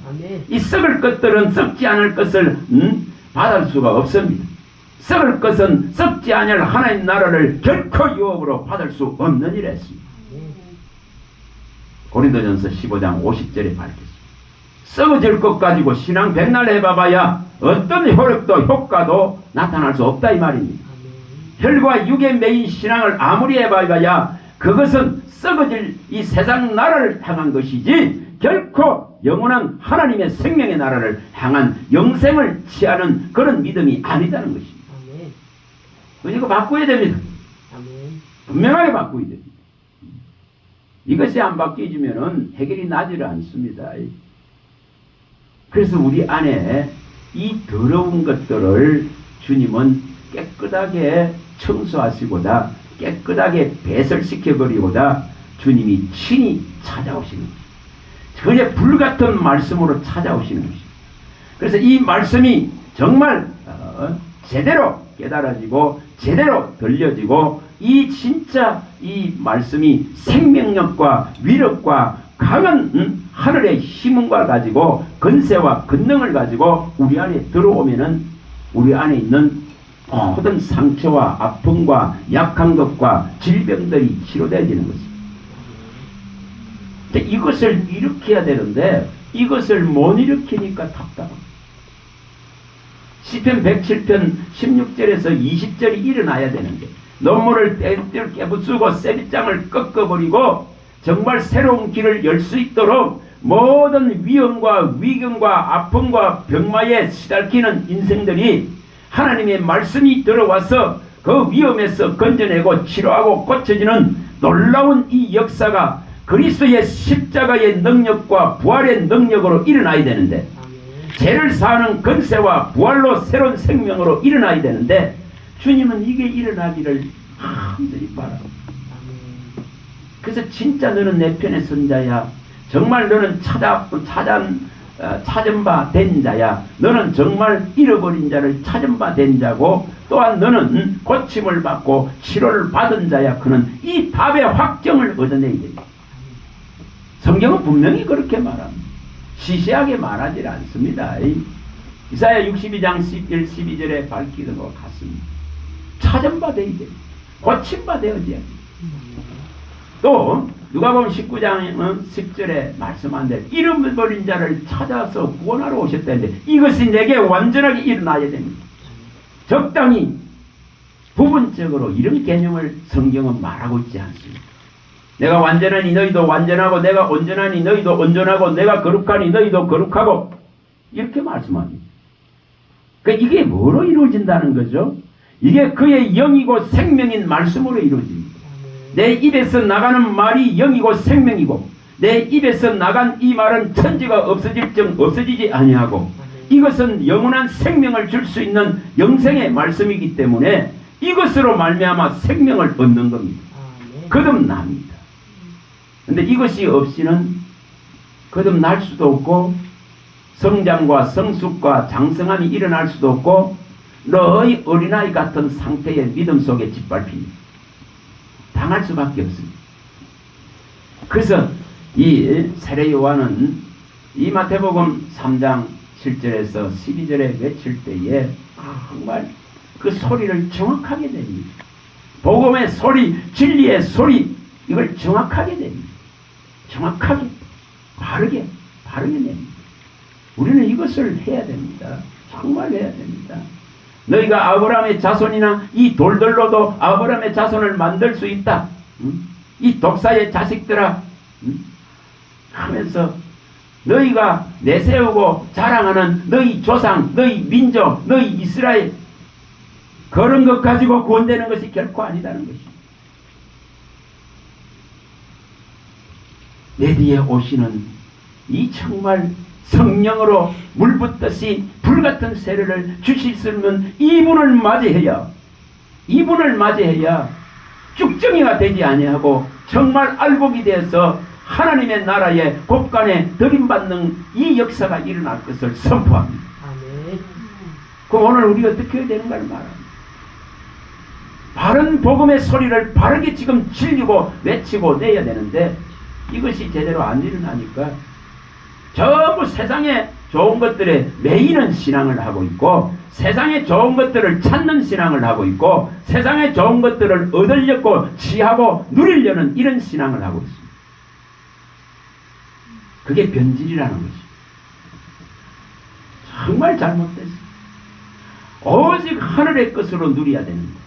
이 썩을 것들은 썩지 않을 것을 받을 수가 없습니다. 썩을 것은 썩지 않을 하나님 나라를 결코 유업으로 받을 수 없는 일이 했습니다. 고린도전서 15장 50절에 밝혔습니다. 썩어질 것 가지고 신앙 백날 해봐봐야 어떤 효력도 효과도 나타날 수 없다 이 말입니다. 혈과 육에 매인 신앙을 아무리 해봐야 그것은 썩어질 이 세상 나라를 향한 것이지 결코 영원한 하나님의 생명의 나라를 향한 영생을 취하는 그런 믿음이 아니다는 것입니다. 이거 바꿔야 됩니다. 분명하게 바꿔야 됩니다. 이것이 안 바뀌어지면 해결이 나지를 않습니다. 그래서 우리 안에 이 더러운 것들을 주님은 깨끗하게 청소하시고자 깨끗하게 배설시켜버리고자 주님이 친히 찾아오시는 것입니다. 그의 불같은 말씀으로 찾아오시는 것입니다. 그래서 이 말씀이 정말 제대로 깨달아지고 제대로 들려지고 이 진짜 이 말씀이 생명력과 위력과 강한 하늘의 힘과 가지고 건세와 권능을 가지고 우리 안에 들어오면은 우리 안에 있는 모든 상처와 아픔과 약한 것과 질병들이 치료되어지는 것입니다. 이것을 일으켜야 되는데 이것을 못 일으키니까 답답합니다. 시편 107편 16절에서 20절이 일어나야 되는데 논문을 떼를 깨부수고 쇠빗장을 꺾어버리고 정말 새로운 길을 열 수 있도록 모든 위험과 위경과 아픔과 병마에 시달리는 인생들이 하나님의 말씀이 들어와서 그 위험에서 건져내고 치료하고 고쳐지는 놀라운 이 역사가 그리스도의 십자가의 능력과 부활의 능력으로 일어나야 되는데 죄를 사하는 건세와 부활로 새로운 생명으로 일어나야 되는데 주님은 이게 일어나기를 간절히 바랍니다. 그래서 진짜 너는 내 편에 선 자야. 정말 너는 찾은 바 된 자야. 너는 정말 잃어버린 자를 찾은 바 된 자고 또한 너는 고침을 받고 치료를 받은 자야. 그는 이 답의 확정을 얻어내야 됩니다. 성경은 분명히 그렇게 말합니다. 시시하게 말하지 않습니다. 이사야 62장 11, 12절에 밝히는 것 같습니다. 찾은 바 되어야 됩니다. 고침 바 되어야 됩니다. 또 누가복음 19장 10절에 말씀한 대로 잃어버린 자를 찾아서 구원하러 오셨다는데 이것이 내게 완전하게 일어나야 됩니다. 적당히 부분적으로 이런 개념을 성경은 말하고 있지 않습니다. 내가 완전하니 너희도 완전하고 내가 온전하니 너희도 온전하고 내가 거룩하니 너희도 거룩하고 이렇게 말씀합니다. 그러니까 이게 뭐로 이루어진다는 거죠? 이게 그의 영이고 생명인 말씀으로 이루어집니다. 내 입에서 나가는 말이 영이고 생명이고 내 입에서 나간 이 말은 천지가 없어질 정 없어지지 아니하고 이것은 영원한 생명을 줄 수 있는 영생의 말씀이기 때문에 이것으로 말미암아 생명을 얻는 겁니다. 거듭납니다. 근데 이것이 없이는 거듭날 수도 없고 성장과 성숙과 장성함이 일어날 수도 없고 너의 어린아이 같은 상태의 믿음 속에 짓밟힙니다. 당할 수밖에 없습니다. 그래서 이 세례 요한은 이 마태복음 3장 7절에서 12절에 외칠 때에 정말 그 소리를 정확하게 냅니다. 복음의 소리, 진리의 소리 이걸 정확하게 냅니다. 정확하게 바르게 냅니다. 우리는 이것을 해야 됩니다. 정말 해야 됩니다. 너희가 아브라함의 자손이나 이 돌들로도 아브라함의 자손을 만들 수 있다. 이 독사의 자식들아 하면서 너희가 내세우고 자랑하는 너희 조상, 너희 민족, 너희 이스라엘 그런 것 가지고 구원되는 것이 결코 아니다는 것입니다. 내 뒤에 오시는 이 정말 성령으로 물붓듯이 불같은 세례를 주실 수 있는 이분을 맞이해야 쭉정이가 되지 아니하고 정말 알곡이 되어서 하나님의 나라의 곳간에 들임받는 이 역사가 일어날 것을 선포합니다. 아멘. 그럼 오늘 우리가 어떻게 해야 되는가를 말합니다. 바른 복음의 소리를 바르게 지금 질리고 외치고 내야 되는데 이것이 제대로 안 일어나니까 전부 세상에 좋은 것들에 매이는 신앙을 하고 있고 세상에 좋은 것들을 찾는 신앙을 하고 있고 세상에 좋은 것들을 얻으려고 취하고 누리려는 이런 신앙을 하고 있습니다. 그게 변질이라는 것이 정말 잘못됐습니다. 오직 하늘의 것으로 누려야 되는데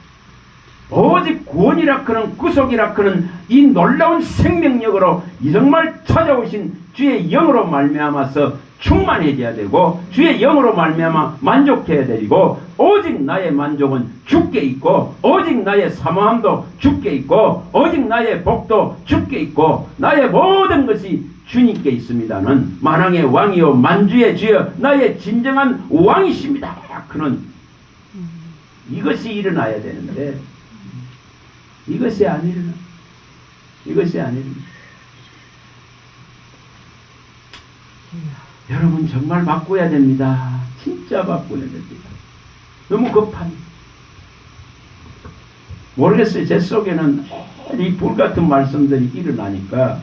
오직 구원이라 크는 구속이라 크는 이 놀라운 생명력으로 이 정말 찾아오신 주의 영으로 말미암아서 충만해져야 되고 주의 영으로 말미암아 만족해야 되고 오직 나의 만족은 주께 있고 오직 나의 사모함도 주께 있고 오직 나의 복도 주께 있고 나의 모든 것이 주님께 있습니다는 만왕의 왕이요 만주의 주여 나의 진정한 왕이십니다. 그는 이것이 일어나야 되는데 이것이 안 일어나. 여러분 정말 바꿔야 됩니다. 진짜 바꿔야 됩니다. 너무 급합니다. 모르겠어요. 제 속에는 이 불같은 말씀들이 일어나니까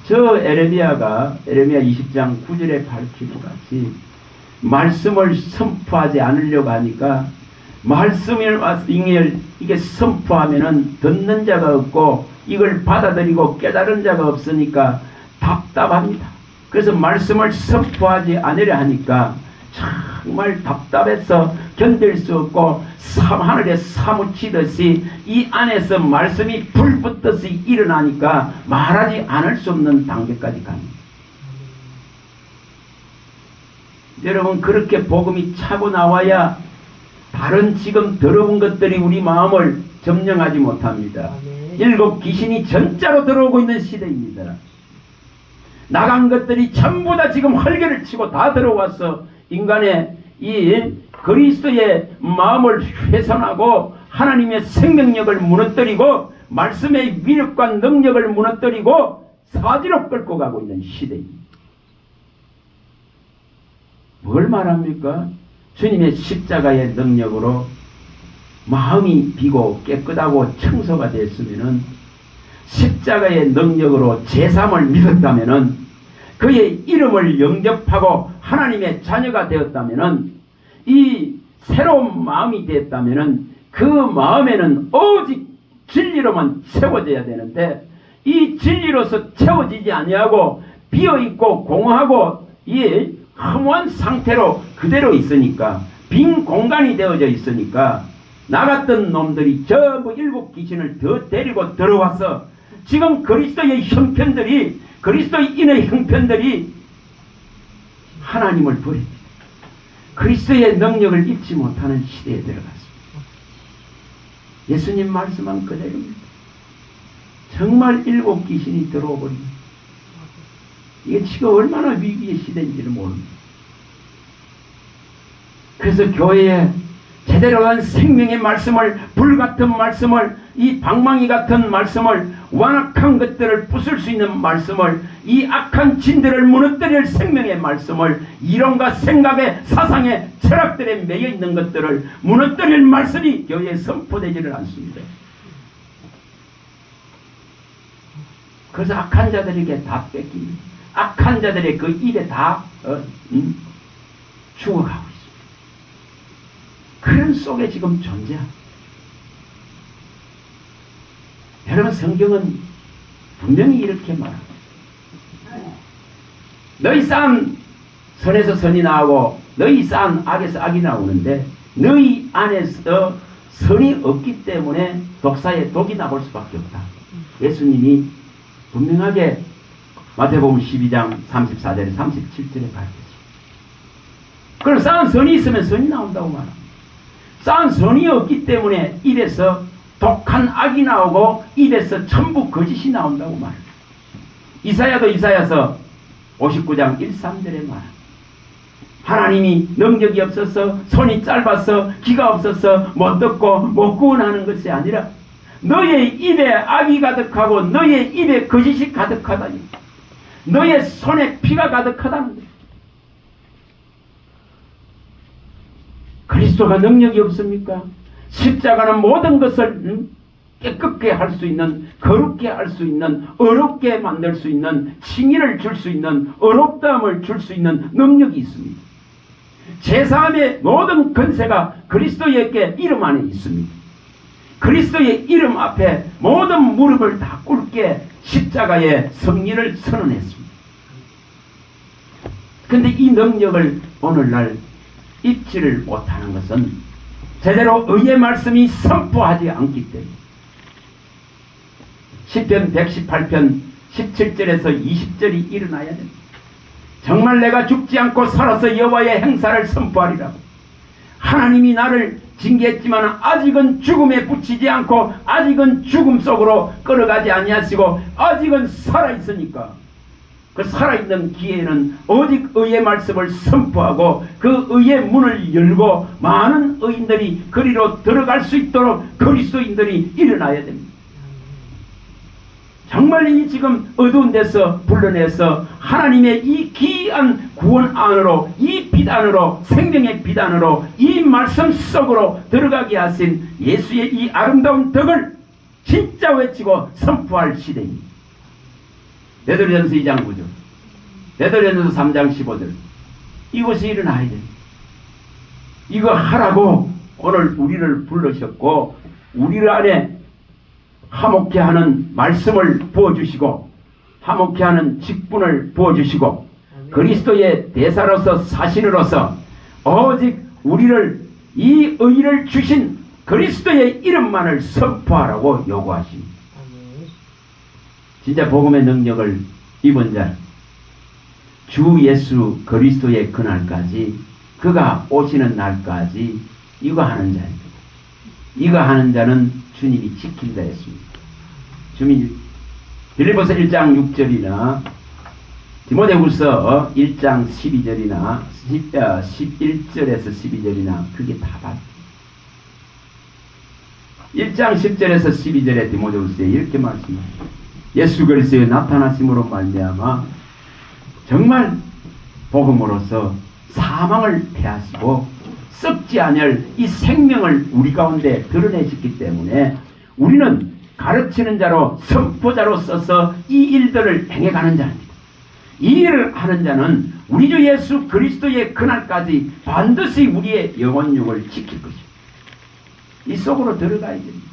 저 에레미야 20장 9절에 밝힌 것 같이 말씀을 선포하지 않으려고 하니까 말씀을 이게 선포하면은 듣는 자가 없고 이걸 받아들이고 깨달은 자가 없으니까 답답합니다. 그래서 말씀을 선포하지 않으려 하니까 정말 답답해서 견딜 수 없고 하늘에 사무치듯이 이 안에서 말씀이 불붙듯이 일어나니까 말하지 않을 수 없는 단계까지 갑니다. 여러분 그렇게 복음이 차고 나와야 다른 지금 더러운 것들이 우리 마음을 점령하지 못합니다. 일곱 귀신이 전자로 들어오고 있는 시대입니다. 나간 것들이 전부 다 지금 헐개를 치고 다 들어와서 인간의 이 그리스도의 마음을 훼손하고 하나님의 생명력을 무너뜨리고 말씀의 위력과 능력을 무너뜨리고 사지로 끌고 가고 있는 시대입니다. 뭘 말합니까? 주님의 십자가의 능력으로 마음이 비고 깨끗하고 청소가 됐으면은 십자가의 능력으로 제3을 믿었다면은 그의 이름을 영접하고 하나님의 자녀가 되었다면은 이 새로운 마음이 됐다면은 그 마음에는 오직 진리로만 채워져야 되는데 이 진리로서 채워지지 아니하고 비어있고 공허하고 이 허무한 상태로 그대로 있으니까 빈 공간이 되어져 있으니까 나갔던 놈들이 전부 일곱 귀신을 더 데리고 들어와서 지금 그리스도의 형편들이 그리스도인의 형편들이 하나님을 버립니다. 그리스도의 능력을 입지 못하는 시대에 들어갔습니다. 예수님 말씀한 그대로입니다. 정말 일곱 귀신이 들어오버립니다. 이게 지금 얼마나 위기의 시대인지를 모릅니다. 그래서 교회에 제대로 한 생명의 말씀을 불같은 말씀을 이 방망이 같은 말씀을 완악한 것들을 부술 수 있는 말씀을 이 악한 진들을 무너뜨릴 생명의 말씀을 이론과 생각의 사상의 철학들에 매여 있는 것들을 무너뜨릴 말씀이 교회에 선포되지를 않습니다. 그래서 악한 자들에게 다 뺏깁니다. 악한 자들의 그 입에 다 죽어가고 있습니다. 그런 속에 지금 존재합니다. 여러분 성경은 분명히 이렇게 말합니다. 너희 쌓은 선에서 선이 나오고 너희 쌓은 악에서 악이 나오는데 너희 안에서 선이 없기 때문에 독사에 독이 나올 수밖에 없다. 예수님이 분명하게 마태복음 12장 34절에 37절에 밝혔습니다. 그럼 쌓은 선이 있으면 선이 나온다고 말합니다. 쌓은 선이 없기 때문에 입에서 독한 악이 나오고 입에서 전부 거짓이 나온다고 말합니다. 이사야도 이사야서 59장 1, 3절에 말합니다. 하나님이 능력이 없어서 손이 짧아서 귀가 없어서 못 듣고 못 구원하는 것이 아니라 너의 입에 악이 가득하고 너의 입에 거짓이 가득하다니, 너의 손에 피가 가득하다는 거예요. 그리스도가 능력이 없습니까? 십자가는 모든 것을 깨끗게 할 수 있는, 거룩게 할 수 있는, 어렵게 만들 수 있는, 칭의를 줄 수 있는, 어렵다함을 줄 수 있는 능력이 있습니다. 제3의 모든 권세가 그리스도의 이름 안에 있습니다. 그리스도의 이름 앞에 모든 무릎을 다 꿇게 십자가의 승리를 선언했습니다. 그런데 이 능력을 오늘날 입지를 못하는 것은 제대로 의의 말씀이 선포하지 않기 때문에. 시편 118편 17절에서 20절이 일어나야 됩니다. 정말 내가 죽지 않고 살아서 여호와의 행사를 선포하리라. 하나님이 나를 징계했지만 아직은 죽음에 붙이지 않고 아직은 죽음 속으로 끌어가지 아니하시고 아직은 살아있으니까 그 살아있는 기회에는 오직 의의 말씀을 선포하고 그 의의 문을 열고 많은 의인들이 그리로 들어갈 수 있도록 그리스도인들이 일어나야 됩니다. 정말 이 지금 어두운 데서 불러내서 하나님의 이 귀한 구원 안으로, 이 빛 안으로, 생명의 빛 안으로, 이 말씀 속으로 들어가게 하신 예수의 이 아름다운 덕을 진짜 외치고 선포할 시대입니다. 베드로전서 2장 9절, 베드로전서 3장 15절, 이것이 일어나야 됩니다. 이거 하라고 오늘 우리를 부르셨고 우리를 안에 화목케 하는 말씀을 부어주시고 화목케 하는 직분을 부어주시고 그리스도의 대사로서 사신으로서 오직 우리를 이 의를 주신 그리스도의 이름만을 선포하라고 요구하십니다. 진짜 복음의 능력을 입은 자, 주 예수 그리스도의 그날까지, 그가 오시는 날까지 이거 하는 자입니다. 이거 하는 자는 주님이 지킨다 했습니다. 주님이 빌립보서 1장 6절이나 디모데후서 1장 12절이나 11절에서 12절이나 그게 다 봐요. 1장 10절에서 12절에 디모데후서에 이렇게 말씀합니다. 예수 그리스도의 나타나심으로 말미암아 정말 복음으로서 사망을 패하시고 썩지 아니할 이 생명을 우리 가운데 드러내셨기 때문에 우리는 가르치는 자로 선포자로 써서 이 일들을 행해가는 자입니다. 이 일을 하는 자는 우리 주 예수 그리스도의 그날까지 반드시 우리의 영혼육을 지킬 것입니다. 이 속으로 들어가야 됩니다.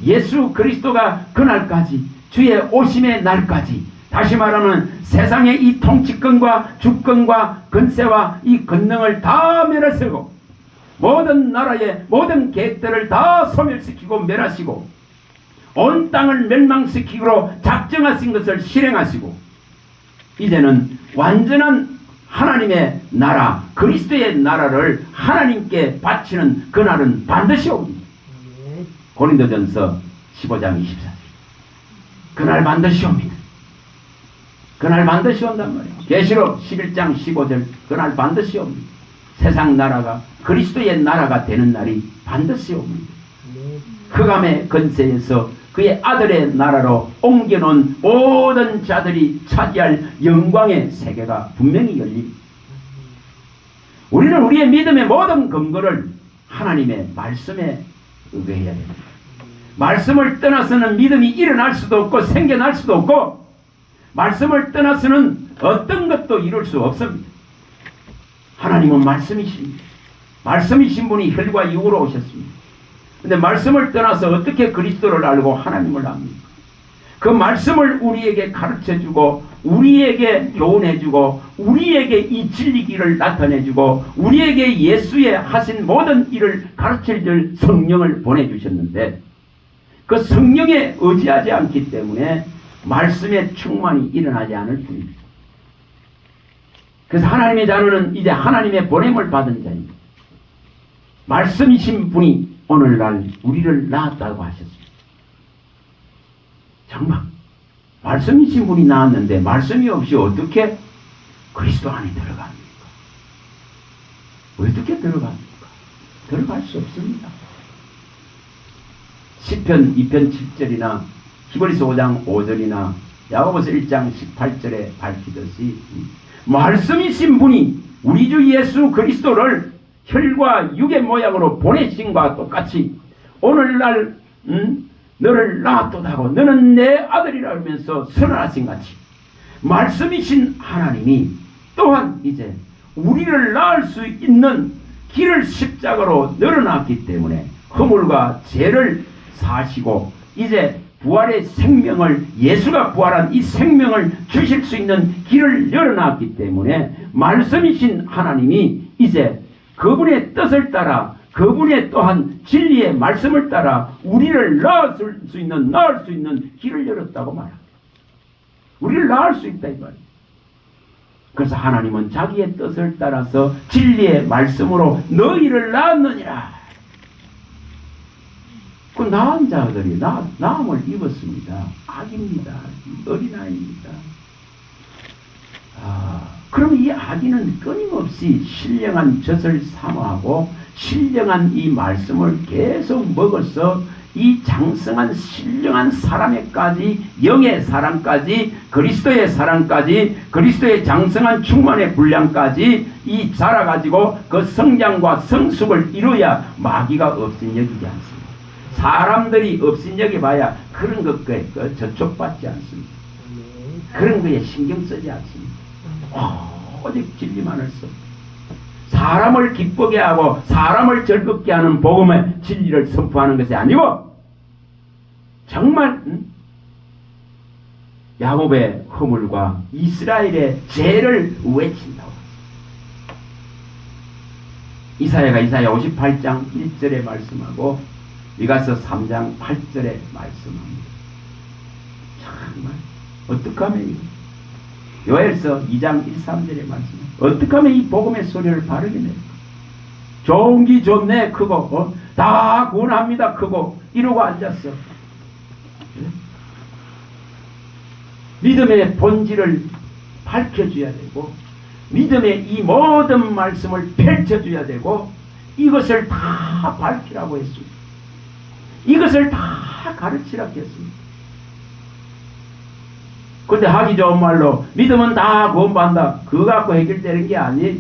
예수 그리스도가 그날까지, 주의 오심의 날까지, 다시 말하면 세상의 이 통치권과 주권과 권세와 이 권능을 다 멸하시고 모든 나라의 모든 계획들을 다 소멸시키고 멸하시고 온 땅을 멸망시키기로 작정하신 것을 실행하시고 이제는 완전한 하나님의 나라, 그리스도의 나라를 하나님께 바치는 그날은 반드시 옵니다. 고린도전서 15장 24절. 그날 반드시 옵니다. 그날 반드시 온단 말이에요. 계시록 11장 15절. 그날 반드시 옵니다. 세상 나라가 그리스도의 나라가 되는 날이 반드시 옵니다. 흑암의 권세에서 그의 아들의 나라로 옮겨놓은 모든 자들이 차지할 영광의 세계가 분명히 열립니다. 우리는 우리의 믿음의 모든 근거를 하나님의 말씀에 의거해야 됩니다. 말씀을 떠나서는 믿음이 일어날 수도 없고 생겨날 수도 없고 말씀을 떠나서는 어떤 것도 이룰 수 없습니다. 하나님은 말씀이십니다. 말씀이신 분이 혈과 육으로 오셨습니다. 근데 말씀을 떠나서 어떻게 그리스도를 알고 하나님을 압니까? 그 말씀을 우리에게 가르쳐주고 우리에게 교훈해주고 우리에게 이 진리기를 나타내주고 우리에게 예수의 하신 모든 일을 가르쳐줄 성령을 보내주셨는데 그 성령에 의지하지 않기 때문에 말씀의 충만이 일어나지 않을 뿐입니다. 그래서 하나님의 자녀는 이제 하나님의 보냄을 받은 자입니다. 말씀이신 분이 오늘날 우리를 낳았다고 하셨습니다. 정말 말씀이신 분이 낳았는데 말씀이 없이 어떻게 그리스도 안에 들어갑니까? 어떻게 들어갑니까? 들어갈 수 없습니다. 시편 2편 7절이나 히브리서 5장 5절이나 야고보서 1장 18절에 밝히듯이 말씀이신 분이 우리 주 예수 그리스도를 혈과 육의 모양으로 보내신과 똑같이 오늘날 너를 낳았도다고 너는 내 아들이라 하면서 선언하신 같이 말씀이신 하나님이 또한 이제 우리를 낳을 수 있는 길을 십자가로 열어놨기 때문에 허물과 죄를 사시고 이제 부활의 생명을 예수가 부활한 이 생명을 주실 수 있는 길을 열어놨기 때문에 말씀이신 하나님이 이제 그분의 뜻을 따라 그분의 또한 진리의 말씀을 따라 우리를 낳을 수 있는 길을 열었다고 말합니다. 우리를 낳을 수 있다 이 말이에요. 그래서 하나님은 자기의 뜻을 따라서 진리의 말씀으로 너희를 낳았느니라. 그 낳은 자들이 낳음을 입었습니다. 아기입니다. 어린아이입니다. 그럼 이 아기는 끊임없이 신령한 젖을 사모하고 신령한 이 말씀을 계속 먹어서 이 장성한 신령한 사람에까지 영의 사랑까지 그리스도의 사랑까지 그리스도의 장성한 충만의 분량까지 이 자라가지고 그 성장과 성숙을 이루어야 마귀가 업신여기지 않습니다. 사람들이 업신여겨봐야 그런 것에 저촉받지 않습니다. 그런 거에 신경 쓰지 않습니다. 오직 진리만을 써. 사람을 기쁘게 하고 사람을 즐겁게 하는 복음의 진리를 선포하는 것이 아니고 정말 야곱의 허물과 이스라엘의 죄를 외친다고. 이사야 58장 1절에 말씀하고 미가서 3장 8절에 말씀합니다. 정말 어떻게 하면 이거 요엘서 2장 1, 3절에 말씀 어떻게 하면 이 복음의 소리를 바르게 냅니까? 좋은 기 좋네 크고 다 구원합니다 크고 이러고 앉았어. 믿음의 본질을 밝혀줘야 되고 믿음의 이 모든 말씀을 펼쳐줘야 되고 이것을 다 밝히라고 했습니다. 이것을 다 가르치라고 했습니다. 근데 하기 좋은 말로 믿음은 다 구원받는다. 그거 갖고 해결되는 게 아니에요.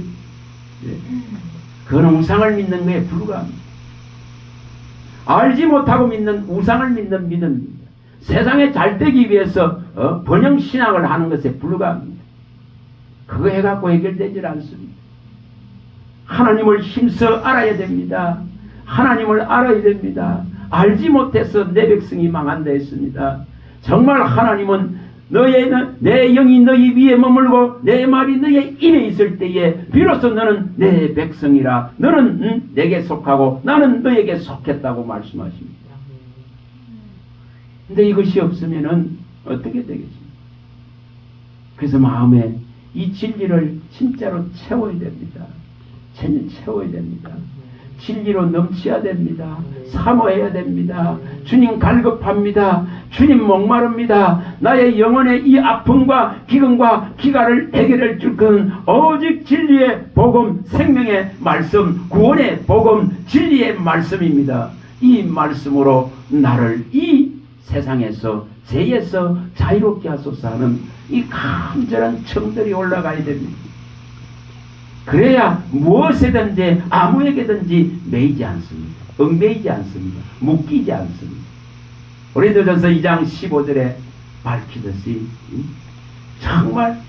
그건 우상을 믿는 거에 불과합니다. 알지 못하고 믿는 우상을 믿는 믿음입니다. 세상에 잘되기 위해서 번영신앙을 하는 것에 불과합니다. 그거 해갖고 해결되질 않습니다. 하나님을 힘써 알아야 됩니다. 하나님을 알아야 됩니다. 알지 못해서 내 백성이 망한다 했습니다. 정말 하나님은 내 영이 너희 위에 머물고 내 말이 너희 입에 있을 때에 비로소 너는 내 백성이라 너는 내게 속하고 나는 너에게 속했다고 말씀하십니다. 근데 이것이 없으면은 어떻게 되겠습니까? 그래서 마음에 이 진리를 진짜로 채워야 됩니다. 채워야 됩니다. 진리로 넘쳐야 됩니다. 사모해야 됩니다. 주님 갈급합니다. 주님 목마릅니다. 나의 영혼의 이 아픔과 기근과 기가를 해결해 줄 것은 오직 진리의 복음, 생명의 말씀, 구원의 복음, 진리의 말씀입니다. 이 말씀으로 나를 이 세상에서 죄에서 자유롭게 하소서 하는 이 간절한 청들이 올라가야 됩니다. 그래야 무엇에든지 아무에게든지 매이지 않습니다. 얽매이지 않습니다. 묶이지 않습니다. 고린도전서 2장 15절에 밝히듯이 정말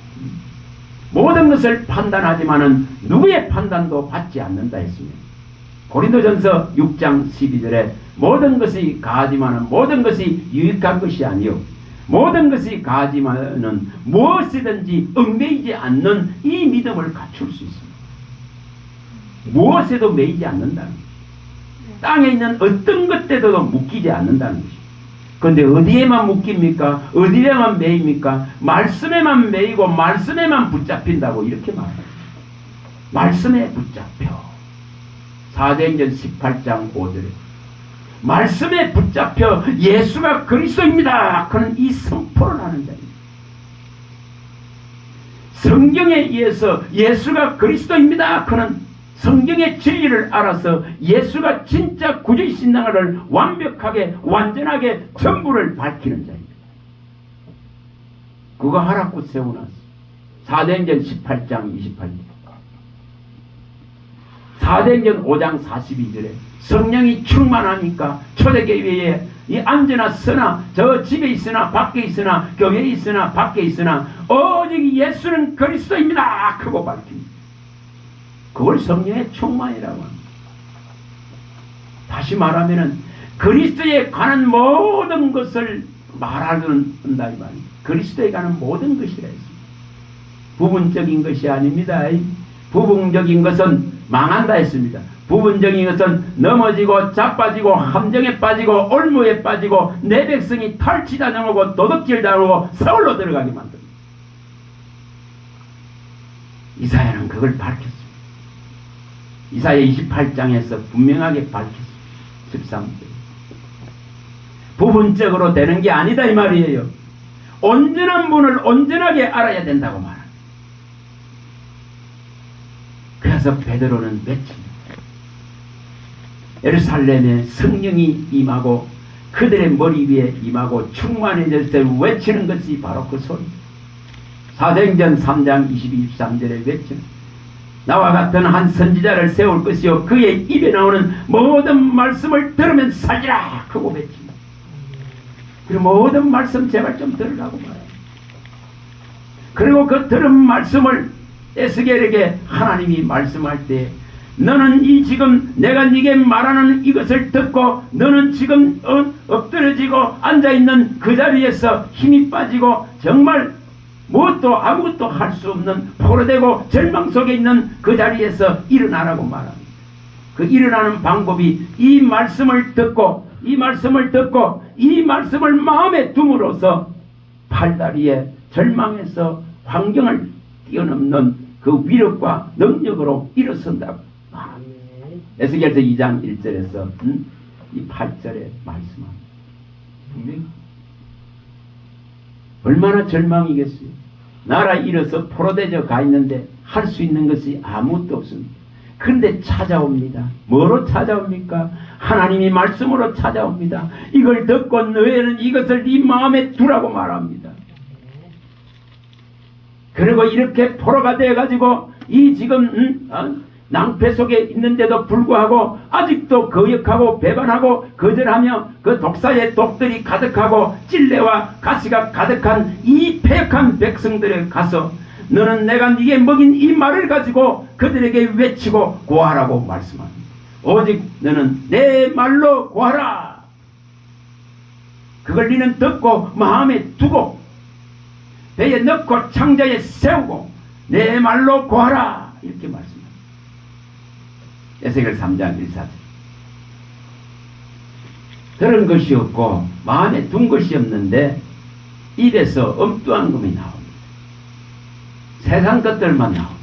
모든 것을 판단하지만은 누구의 판단도 받지 않는다 했습니다. 고린도전서 6장 12절에 모든 것이 가하지만은 모든 것이 유익한 것이 아니요 모든 것이 가하지만은 무엇이든지 얽매이지 않는 이 믿음을 갖출 수 있습니다. 무엇에도 매이지 않는다는 것입니다. 땅에 있는 어떤 것들도 묶이지 않는다는 것입니다. 그런데 어디에만 묶입니까? 어디에만 매입니까? 말씀에만 매이고 말씀에만 붙잡힌다고 이렇게 말합니다. 말씀에 붙잡혀. 사도행전 18장 5절에 말씀에 붙잡혀 예수가 그리스도입니다. 그는 이 선포를 하는 자입니다. 성경에 의해서 예수가 그리스도입니다. 그는 성경의 진리를 알아서 예수가 진짜 구주이신다를 완벽하게 완전하게 전부를 밝히는 자입니다. 그거 하라고 세워놨어. 사도행전 18장 28절, 사도행전 5장 42절에 성령이 충만하니까 초대교회에 이 앉으나 서나 저 집에 있으나 밖에 있으나 교회에 있으나 밖에 있으나 오직 예수는 그리스도입니다. 크고 밝힙니다. 그걸 성령의 충만이라고 합니다. 다시 말하면은 그리스도에 관한 모든 것을 말하는다 이 말이에요. 그리스도에 관한 모든 것이라 했습니다. 부분적인 것이 아닙니다. 부분적인 것은 망한다 했습니다. 부분적인 것은 넘어지고 자빠지고 함정에 빠지고 올무에 빠지고 내 백성이 탈취당하고 도둑질 당하고 서울로 들어가게 만듭니다. 이사야는 그걸 밝혔습니다. 이사야 28장에서 분명하게 밝혔습니다. 13절. 부분적으로 되는 게 아니다 이 말이에요. 온전한 분을 온전하게 알아야 된다고 말합니다. 그래서 베드로는 외칩니다. 예루살렘에 성령이 임하고 그들의 머리 위에 임하고 충만해질 때 외치는 것이 바로 그 소리입니다. 사도행전 3장 22, 23절에 외치는 나와 같은 한 선지자를 세울 것이요 그의 입에 나오는 모든 말씀을 들으면 살리라 하고 외칩니다. 그리고 모든 말씀 제발 좀 들으라고 말해요. 그리고 그 들은 말씀을 에스겔에게 하나님이 말씀할 때 너는 이 지금 내가 네게 말하는 이것을 듣고 너는 지금 엎드려지고 앉아있는 그 자리에서 힘이 빠지고 정말 무엇도 아무것도 할 수 없는 포로되고 절망 속에 있는 그 자리에서 일어나라고 말합니다. 그 일어나는 방법이 이 말씀을 듣고 이 말씀을 마음에 둠으로써 팔다리에 절망에서 환경을 뛰어넘는 그 위력과 능력으로 일어선다고 말합니다. 에스겔서 2장 1절에서 이 8절에 말씀합니다. 분명히 얼마나 절망이겠어요. 나라 잃어서 포로되어 가 있는데 할 수 있는 것이 아무것도 없습니다. 그런데 찾아옵니다. 뭐로 찾아옵니까? 하나님이 말씀으로 찾아옵니다. 이걸 듣고 너희는 이것을 네 마음에 두라고 말합니다. 그리고 이렇게 포로가 되어가지고 이 지금 낭패 속에 있는데도 불구하고 아직도 거역하고 배반하고 거절하며 그 독사의 독들이 가득하고 찔레와 가시가 가득한 이 패역한 백성들에 가서 너는 내가 네게 먹인 이 말을 가지고 그들에게 외치고 고하라고 말씀합니다. 오직 너는 내 말로 고하라. 그걸 너는 듣고 마음에 두고 배에 넣고 창자에 세우고 내 말로 고하라 이렇게 말씀합니다. 에스겔 3장 1사절. 들은 것이 없고 마음에 둔 것이 없는데 입에서 엉뚱한 것이 나옵니다. 세상 것들만 나옵니다.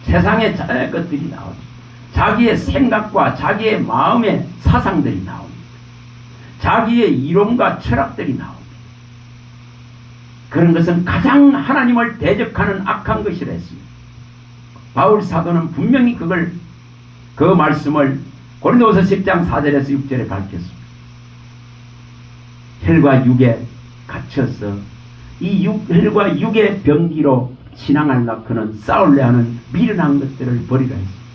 세상의 것들이 나옵니다. 자기의 생각과 자기의 마음의 사상들이 나옵니다. 자기의 이론과 철학들이 나옵니다. 그런 것은 가장 하나님을 대적하는 악한 것이라 했습니다. 바울 사도는 분명히 그 말씀을 고린도후서 10장 4절에서 6절에 밝혔습니다. 혈과 육에 갇혀서 이 혈과 육의 병기로 신앙하려 그는 싸울려 하는 미련한 것들을 버리라 했습니다.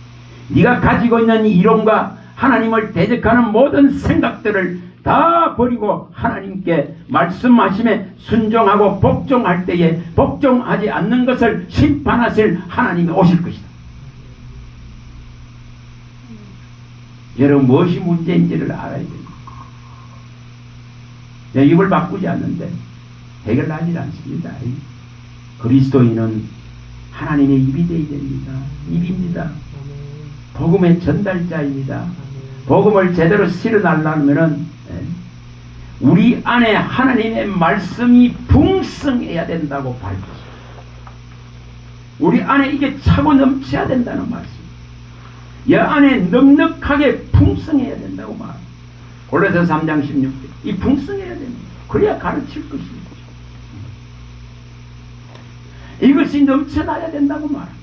네가 가지고 있는 이론과 하나님을 대적하는 모든 생각들을 다 버리고 하나님께 말씀하심에 순종하고 복종할 때에 복종하지 않는 것을 심판하실 하나님이 오실 것이다. 여러분 무엇이 문제인지를 알아야 됩니다. 입을 바꾸지 않는데 해결하지 않습니다. 그리스도인은 하나님의 입이 되어야 됩니다. 입입니다. 복음의 전달자입니다. 복음을 제대로 실어나려면 우리 안에 하나님의 말씀이 풍성해야 된다고 밝혔습니다. 우리 안에 이게 차고 넘쳐야 된다는 말씀. 여 안에 넉넉하게 풍성해야 된다고 말합니다. 골로새서 3장 16절. 이 풍성해야 됩니다. 그래야 가르칠 것입니다. 이것이 넘쳐나야 된다고 말합니다.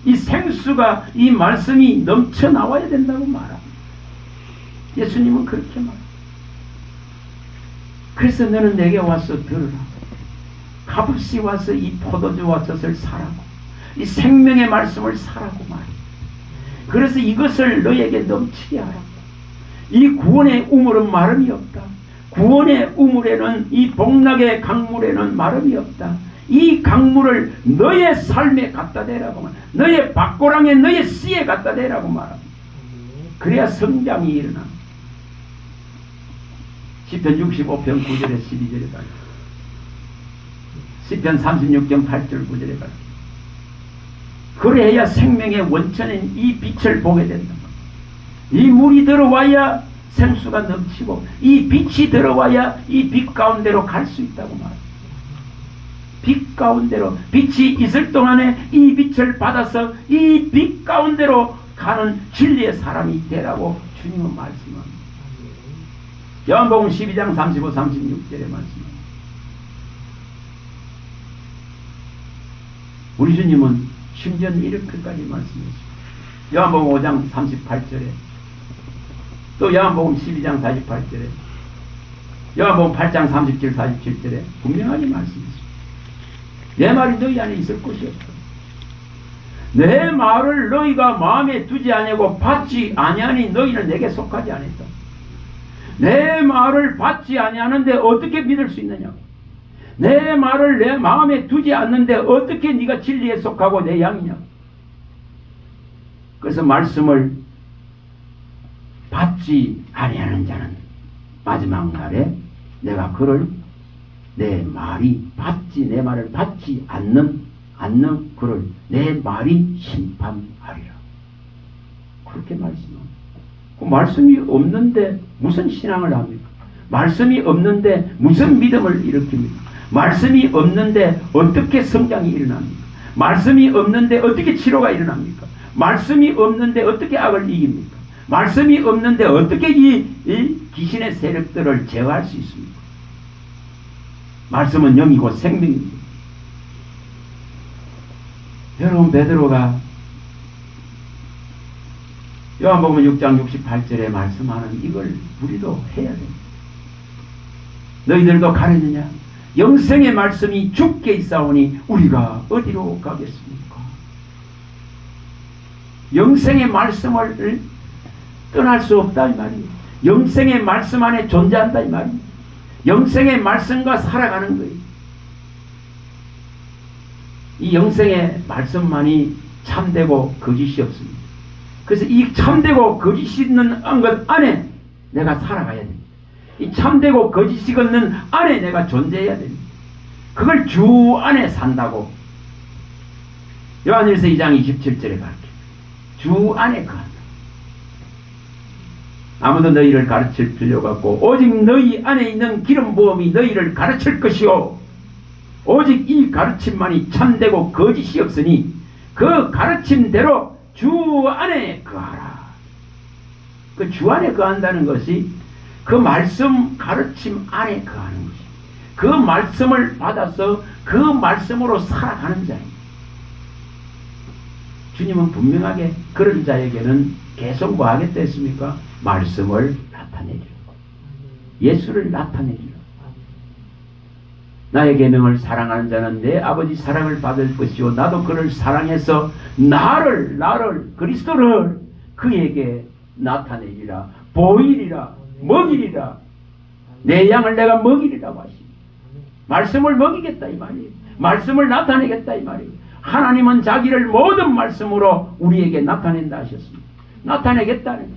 이 생수가, 이 말씀이 넘쳐나와야 된다고 말합니다. 예수님은 그렇게 말합니다. 그래서 너는 내게 와서 들으라. 값없이 와서 이 포도주와 젖을 사라고, 이 생명의 말씀을 사라고 말합니다. 그래서 이것을 너에게 넘치게 하라고. 이 구원의 우물은 마름이 없다. 구원의 우물에는, 이 복락의 강물에는 마름이 없다. 이 강물을 너의 삶에 갖다 대라고 말합니다. 너의 밭고랑에, 너의 씨에 갖다 대라고 말합니다. 그래야 성장이 일어납니다. 시편 65편 9절에 12절에 가요. 시편 36편 8절 9절에 가요. 그래야 생명의 원천인 이 빛을 보게 된다. 이 물이 들어와야 생수가 넘치고, 이 빛이 들어와야 이 빛 가운데로 갈 수 있다고 말합니다. 빛 가운데로, 빛이 있을 동안에 이 빛을 받아서 이 빛 가운데로 가는 진리의 사람이 되라고 주님은 말씀합니다. 요한복음 12장 35, 36절에 말씀합니다. 우리 주님은 심지어는 이렇게까지 말씀했습니다. 요한복음 5장 38절에, 또 요한복음 12장 48절에, 요한복음 8장 37, 47절에 분명하게 말씀했습니다. 내 말이 너희 안에 있을 것이 없다. 내 말을 너희가 마음에 두지 아니하고 받지 아니하니 너희는 내게 속하지 않았다. 내 말을 받지 아니하는데 어떻게 믿을 수 있느냐? 내 말을 내 마음에 두지 않는데 어떻게 네가 진리에 속하고 내 양이냐? 그래서 말씀을 받지 아니하는 자는 마지막 날에 내가 그를, 내 말이 받지, 내 말을 받지 않는 그를 내 말이 심판하리라. 그렇게 말씀합니다. 그 말씀이 없는데 무슨 신앙을 합니까? 말씀이 없는데 무슨 믿음을 일으킵니까? 말씀이 없는데 어떻게 성장이 일어납니까? 말씀이 없는데 어떻게 치료가 일어납니까? 말씀이 없는데 어떻게 악을 이깁니까? 말씀이 없는데 어떻게 이 귀신의 세력들을 제어할 수 있습니까? 말씀은 영이고 생명입니다. 여러분, 베드로가 요한복음 6장 68절에 말씀하는 이걸 우리도 해야 됩니다. 너희들도 가려느냐? 영생의 말씀이 주께 있사오니 우리가 어디로 가겠습니까? 영생의 말씀을 떠날 수 없다 이 말입니다. 영생의 말씀 안에 존재한다 이 말입니다. 영생의 말씀과 살아가는 거예요. 이 영생의 말씀만이 참되고 거짓이 없습니다. 그래서 이 참되고 거짓이 있는 것 안에 내가 살아가야 됩니다. 이 참되고 거짓이 있는 안에 내가 존재해야 됩니다. 그걸 주 안에 산다고 요한일서 2장 27절에 가르쳐요. 주 안에 거한다. 아무도 너희를 가르칠 필요가 없고 오직 너희 안에 있는 기름 부음이 너희를 가르칠 것이요 오직 이 가르침만이 참되고 거짓이 없으니 그 가르침대로 주 안에 거하라. 그 주 안에 거한다는 것이 그 말씀 가르침 안에 거하는 것이, 그 말씀을 받아서 그 말씀으로 살아가는 자입니다. 주님은 분명하게 그런 자에게는 계속 뭐 하겠다 했습니까? 말씀을 나타내주라. 예수를 나타내주라. 나의 계명을 사랑하는 자는 내 아버지 사랑을 받을 것이요 나도 그를 사랑해서 나를 그리스도를 그에게 나타내리라. 보이리라. 먹이리라. 내 양을 내가 먹이리라고 하십니다. 말씀을 먹이겠다 이 말이에요. 말씀을 나타내겠다 이 말이에요. 하나님은 자기를 모든 말씀으로 우리에게 나타낸다 하셨습니다. 나타내겠다는 거예요.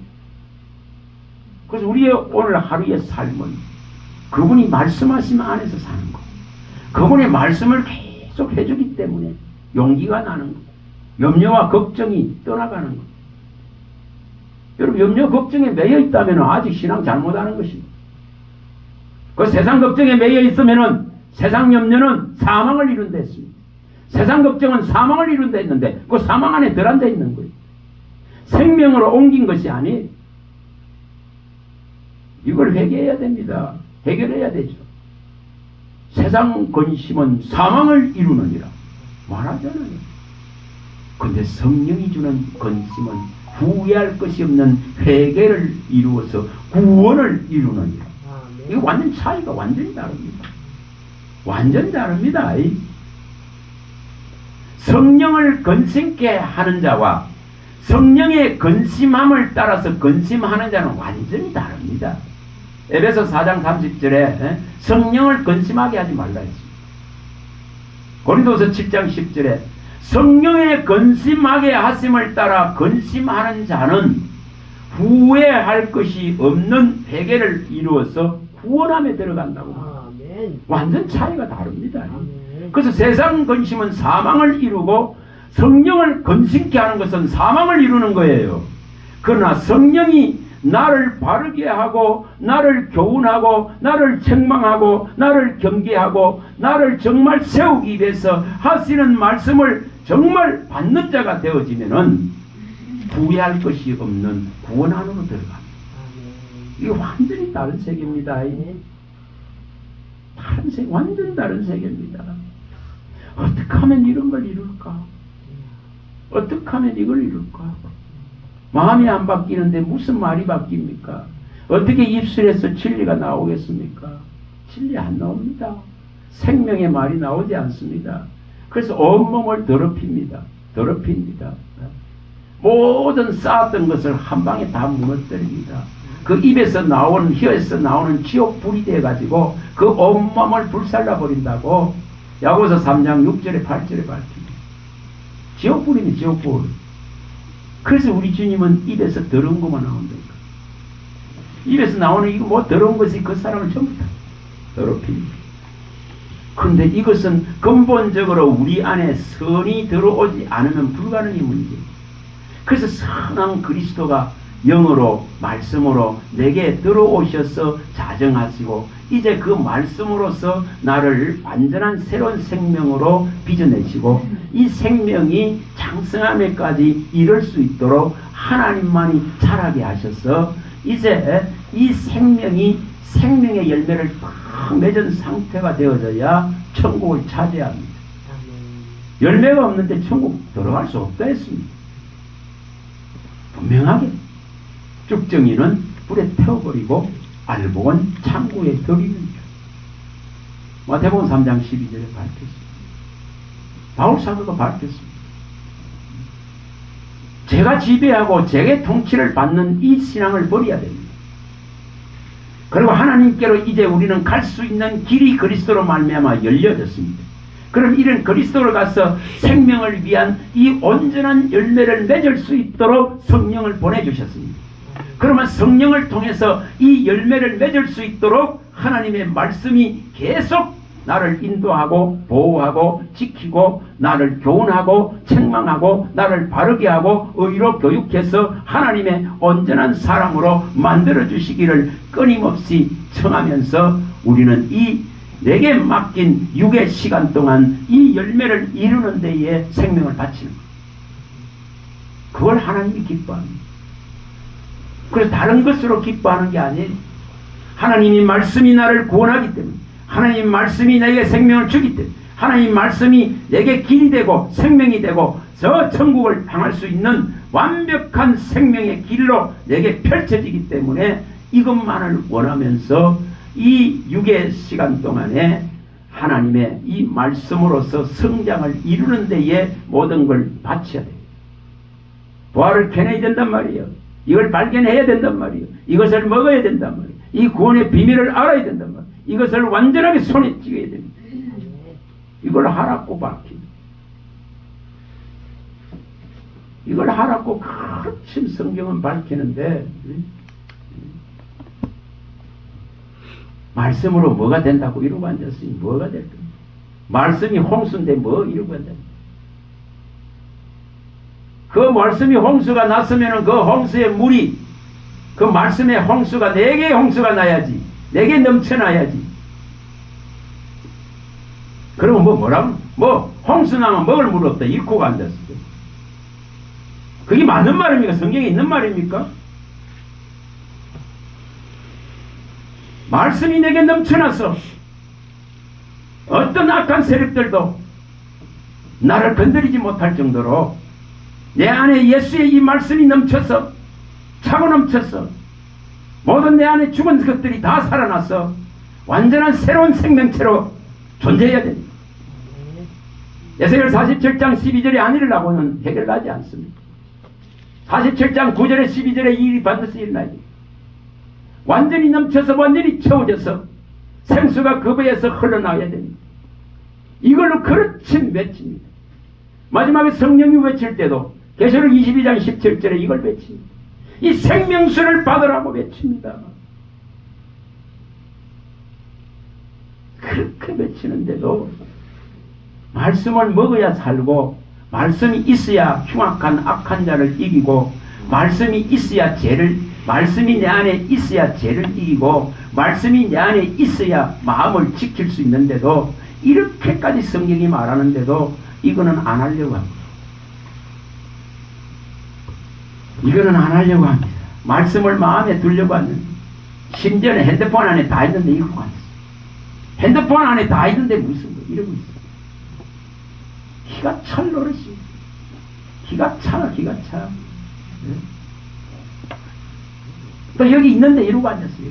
그래서 우리의 오늘 하루의 삶은 그분이 말씀하신 안에서 사는 거, 그분의 말씀을 계속 해주기 때문에 용기가 나는 거, 염려와 걱정이 떠나가는 거. 여러분, 염려 걱정에 매여 있다면 아직 신앙 잘못하는 것입니다. 그 세상 걱정에 매여 있으면 세상 염려는 사망을 이룬다 했습니다. 세상 걱정은 사망을 이룬다 했는데 그 사망 안에 들어앉아 있는 거예요. 생명으로 옮긴 것이 아니에요. 이걸 회개해야 됩니다. 해결해야 되죠. 세상 근심은 사망을 이루느니라 말하잖아요. 근데 성령이 주는 근심은 후회할 것이 없는 회개를 이루어서 구원을 이루느니라. 이거 완전 차이가 완전히 다릅니다. 완전히 다릅니다. 성령을 근심케 하는 자와 성령의 근심함을 따라서 근심하는 자는 완전히 다릅니다. 에베소 4장 30절에 성령을 근심하게 하지 말라 했습니다. 고린도서 7장 10절에 성령의 근심하게 하심을 따라 근심하는 자는 후회할 것이 없는 회개를 이루어서 구원함에 들어간다고 합니다. 완전 차이가 다릅니다. 그래서 세상 근심은 사망을 이루고 성령을 근심케 하는 것은 사망을 이루는 거예요. 그러나 성령이 나를 바르게 하고 나를 교훈하고 나를 책망하고 나를 경계하고 나를 정말 세우기 위해서 하시는 말씀을 정말 받는 자가 되어지면은 후회할 것이 없는 구원 안으로 들어갑니다. 이게 완전히 다른 세계입니다. 다른 세계, 완전 다른 세계입니다. 어떻게 하면 이런 걸 이룰까? 어떻게 하면 이걸 이룰까? 마음이 안 바뀌는데 무슨 말이 바뀝니까? 어떻게 입술에서 진리가 나오겠습니까? 진리 안 나옵니다. 생명의 말이 나오지 않습니다. 그래서 온몸을 더럽힙니다. 더럽힙니다. 모든 쌓았던 것을 한 방에 다 무너뜨립니다. 그 입에서 나오는, 혀에서 나오는 지옥 불이 돼가지고 그 온몸을 불살라 버린다고 야고보서 3장 6절에 8절에 밝힙니다. 지옥 불이니 지옥 불. 그래서 우리 주님은 입에서 더러운 것만 나온다니까. 입에서 나오는 이거 뭐 더러운 것이 그 사람을 전부 다 더럽힙니다. 그런데 이것은 근본적으로 우리 안에 선이 들어오지 않으면 불가능한 문제예요. 그래서 선한 그리스도가 영으로 말씀으로 내게 들어오셔서 자정하시고 이제 그 말씀으로서 나를 완전한 새로운 생명으로 빚어내시고 이 생명이 장성함에까지 이를 수 있도록 하나님만이 자라게 하셔서 이제 이 생명이 생명의 열매를 딱 맺은 상태가 되어져야 천국을 차지합니다. 열매가 없는데 천국 들어갈 수 없다 했습니다. 분명하게 쭉정이는 불에 태워버리고 알복은 창고에 들이는 줄. 마태복음 3장 12절에 밝혔습니다. 바울 사도가 밝혔습니다. 제가 지배하고 제게 통치를 받는 이 신앙을 버려야 됩니다. 그리고 하나님께로 이제 우리는 갈 수 있는 길이 그리스도로 말미암아 열려졌습니다. 그럼 이런 그리스도를 가서 생명을 위한 이 온전한 열매를 맺을 수 있도록 성령을 보내주셨습니다. 그러면 성령을 통해서 이 열매를 맺을 수 있도록 하나님의 말씀이 계속 나를 인도하고 보호하고 지키고 나를 교훈하고 책망하고 나를 바르게 하고 의로 교육해서 하나님의 온전한 사람으로 만들어 주시기를 끊임없이 청하면서 우리는 이 내게 맡긴 6의 시간 동안 이 열매를 이루는 데에 생명을 바치는 거예요. 그걸 하나님이 기뻐합니다. 그래서 다른 것으로 기뻐하는 게 아니에요. 하나님이 말씀이 나를 구원하기 때문에 하나님 말씀이 내게 생명을 주기 때문에 하나님 말씀이 내게 길이 되고 생명이 되고 저 천국을 향할 수 있는 완벽한 생명의 길로 내게 펼쳐지기 때문에 이것만을 원하면서 이 6의 시간 동안에 하나님의 이 말씀으로서 성장을 이루는 데에 모든 걸 바쳐야 돼요. 부활을 캐내야 된단 말이에요. 이걸 발견해야 된단 말이에요. 이것을 먹어야 된단 말이에요. 이 구원의 비밀을 알아야 된단 말이에요. 이것을 완전하게 손에 쥐어야 됩니다. 이걸 하라고 밝힙니다. 이걸 하라고 거친 성경은 밝히는데 말씀으로 뭐가 된다고 이러고 앉았으니 뭐가 될까? 말씀이 홍수인데 뭐 이러고 앉았냐? 그 말씀이 홍수가 났으면 그 홍수의 물이 그 말씀의 홍수가 내게 홍수가 나야지. 내게 넘쳐나야지. 그러면 뭐라고? 홍수 나면 먹을 물 없다. 잃고 앉았어. 그게 맞는 말입니까? 성경에 있는 말입니까? 말씀이 내게 넘쳐나서 어떤 악한 세력들도 나를 건드리지 못할 정도로 내 안에 예수의 이 말씀이 넘쳐서 차고 넘쳐서 모든 내 안에 죽은 것들이 다 살아나서 완전한 새로운 생명체로 존재해야 됩니다. 에스겔 47장 12절에 안 일어나고는 해결하지 않습니다. 47장 9절에 12절에 이 일이 반드시 일어나야 됩니다. 완전히 넘쳐서 완전히 채워져서 생수가 그 배에서 흘러나와야 됩니다. 이걸로 그렇게 외칩니다. 마지막에 성령이 외칠 때도 계시록 22장 17절에 이걸 외칩니다. 이 생명수를 받으라고 외칩니다. 그렇게 외치는데도 말씀을 먹어야 살고 말씀이 있어야 흉악한 악한 자를 이기고 말씀이 있어야 말씀이 내 안에 있어야 죄를 이기고 말씀이 내 안에 있어야 마음을 지킬 수 있는데도 이렇게까지 성경이 말하는데도 이거는 안 하려고 합니다. 이거는 안 하려고 합니다. 말씀을 마음에 두려고 하는 심지어는 핸드폰 안에 다 있는데 이러고 앉았어요. 핸드폰 안에 다 있는데 무슨 거 이러고 있어요. 기가 찰 노릇이 기가 차. 네? 또 여기 있는데 이러고 앉았어요.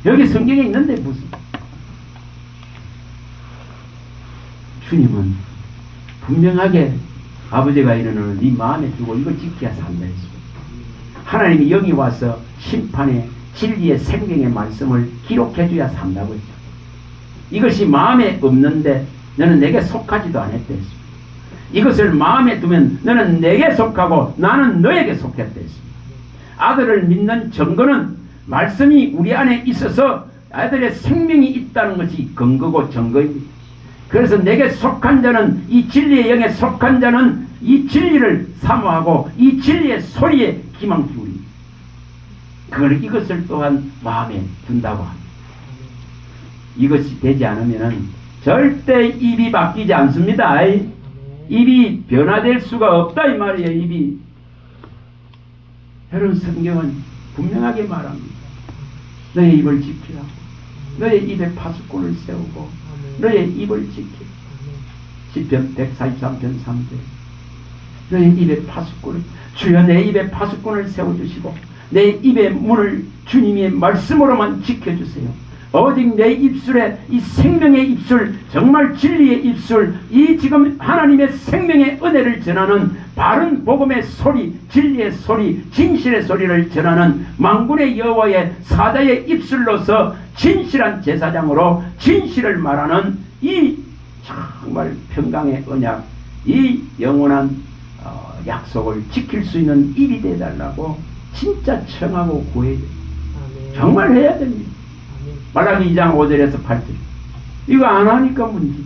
여기 성경에 있는데 무슨 주님은 분명하게 아버지가 이르는 네 마음에 두고 이걸 지켜야 산다 했습니다. 하나님이 여기 와서 심판의 진리의 생명의 말씀을 기록해줘야 산다고 했죠. 이것이 마음에 없는데 너는 내게 속하지도 않았다 했습니다. 이것을 마음에 두면 너는 내게 속하고 나는 너에게 속했다 했습니다. 아들을 믿는 증거는 말씀이 우리 안에 있어서 아들의 생명이 있다는 것이 근거고 증거입니다. 그래서 내게 속한 자는 이 진리의 영에 속한 자는 이 진리를 사모하고 이 진리의 소리에 기망 기울입니다. 이것을 또한 마음에 둔다고 합니다. 이것이 되지 않으면 절대 입이 바뀌지 않습니다. 입이 변화될 수가 없다 이 말이에요. 입이. 여러분 성경은 분명하게 말합니다. 너의 입을 지키라고. 너의 입에 파수꾼을 세우고 너의 입을 지키라. 시편 143편 3절. 너의 입에 파수꾼을 주여 내 입에 파수꾼을 세워주시고 내 입의 문을 주님의 말씀으로만 지켜주세요. 오직 내 입술에 이 생명의 입술 정말 진리의 입술 이 지금 하나님의 생명의 은혜를 전하는 바른 복음의 소리 진리의 소리 진실의 소리를 전하는 만군의 여호와의 사자의 입술로서 진실한 제사장으로 진실을 말하는 이 정말 평강의 언약 이 영원한 약속을 지킬 수 있는 입이 되어달라고 진짜 청하고 구해야 됩니다. 정말 해야 됩니다. 말라기 2장 5절에서 8절 이거 안 하니까 문제.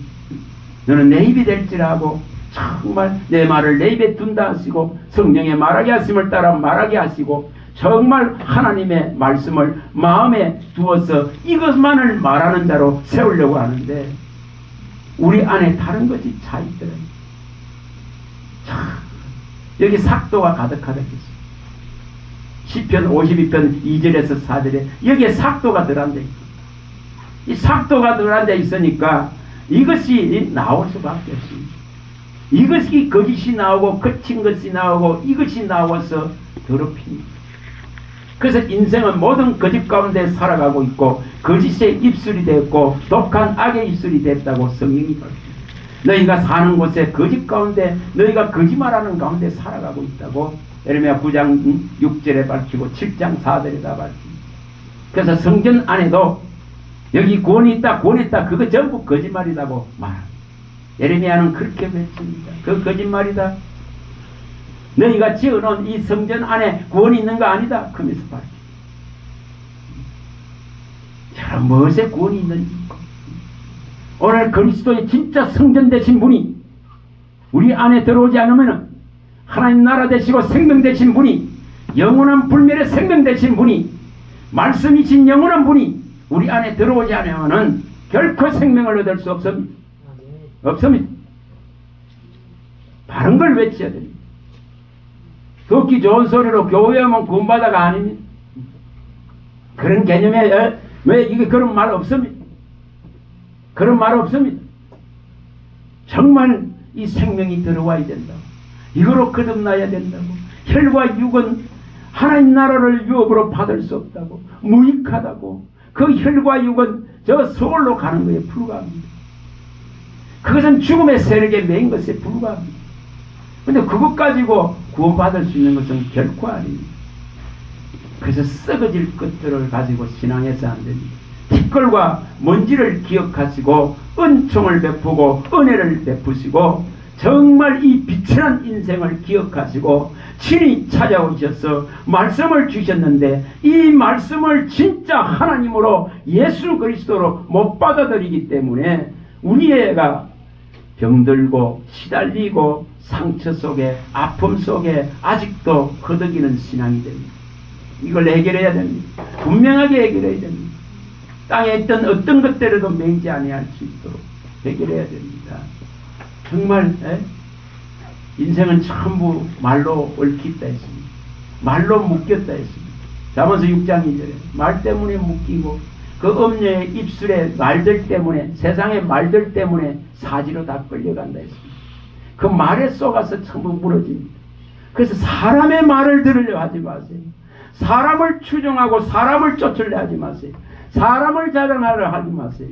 너는 내 입이 될지라고 정말 내 말을 내 입에 둔다 하시고 성령의 말하게 하심을 따라 말하게 하시고 정말 하나님의 말씀을 마음에 두어서 이것만을 말하는 자로 세우려고 하는데 우리 안에 다른 것이 차 있더라고요. 여기 삭도가 가득하다 했어요. 시편 52편 2절에서 4절에 여기에 삭도가 들어앉아 있어요. 이 삭도가 들어앉아 있으니까 이것이 나올 수밖에 없습니다. 이것이 거짓이 나오고 거친 것이 나오고 이것이 나와서 더럽힙니다. 그래서 인생은 모든 거짓 가운데 살아가고 있고 거짓의 입술이 됐고 독한 악의 입술이 됐다고 성경이 말합니다. 너희가 사는 곳에 거짓 가운데 너희가 거짓말하는 가운데 살아가고 있다고 예레미야 9장 6절에 밝히고 7장 4절에다 밝힙니다. 그래서 성전 안에도 여기 구원이 있다 그거 전부 거짓말이라고 말합니다. 예레미야는 그렇게 외칩니다. 그 거짓말이다. 너희가 지어놓은 이 성전 안에 구원이 있는 거 아니다. 그러면서 밝힙니다. 자, 무엇에 구원이 있는지 오늘 그리스도의 진짜 성전 되신 분이 우리 안에 들어오지 않으면 하나님 나라 되시고 생명 되신 분이 영원한 불멸의 생명 되신 분이 말씀이신 영원한 분이 우리 안에 들어오지 않으면 결코 생명을 얻을 수 없습니다. 없습니다. 바른 걸 외쳐야 됩니다. 듣기 좋은 소리로 교회 오면 구원받아가 아닙니다. 그런 개념에 왜 이게 그런 말 없습니다. 그런 말 없습니다. 정말 이 생명이 들어와야 된다고. 이거로 거듭나야 된다고. 혈과 육은 하나님 나라를 유업으로 받을 수 없다고. 무익하다고. 그 혈과 육은 저 서울로 가는 것에 불과합니다. 그것은 죽음의 세력에 매인 것에 불과합니다. 근데 그것 가지고 구원받을 수 있는 것은 결코 아닙니다. 그래서 썩어질 것들을 가지고 신앙해서 안 됩니다. 티끌과 먼지를 기억하시고 은총을 베푸고 은혜를 베푸시고 정말 이 비천한 인생을 기억하시고 친히 찾아오셔서 말씀을 주셨는데 이 말씀을 진짜 하나님으로 예수 그리스도로 못 받아들이기 때문에 우리 애가 병들고 시달리고 상처 속에 아픔 속에 아직도 거덕이는 신앙이 됩니다. 이걸 해결해야 됩니다. 분명하게 해결해야 됩니다. 땅에 있던 어떤 것들에도 매이지 아니할 수 있도록 해결해야 됩니다. 정말 인생은 전부 말로 얽힌다 했습니다. 말로 묶였다 했습니다. 잠언서 6장 2절에 말 때문에 묶이고 그 엄녀의 입술에 말들 때문에 세상의 말들 때문에 사지로 다 끌려간다 했습니다. 그 말에 쏘가서 전부 무너집니다. 그래서 사람의 말을 들으려 하지 마세요. 사람을 추종하고 사람을 쫓으려 하지 마세요. 사람을 자랑하려 하지 마세요.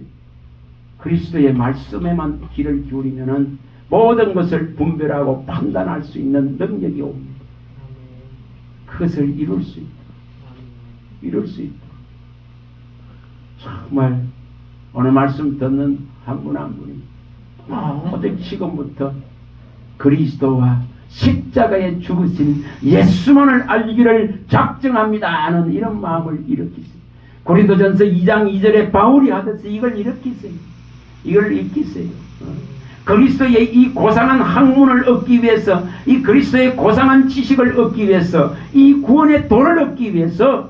그리스도의 말씀에만 귀를 기울이면은 모든 것을 분별하고 판단할 수 있는 능력이 옵니다. 그것을 이룰 수 있다. 이룰 수 있다. 정말 오늘 말씀 듣는 한 분 한 분이 모든 지금부터 그리스도와 십자가에 죽으신 예수만을 알기를 작정합니다 하는 이런 마음을 일으키세요. 고린도전서 2장 2절에 바울이 하듯이 이걸 일으키세요. 이걸 일으키세요. 그리스도의 이 고상한 학문을 얻기 위해서 이 그리스도의 고상한 지식을 얻기 위해서 이 구원의 도를 얻기 위해서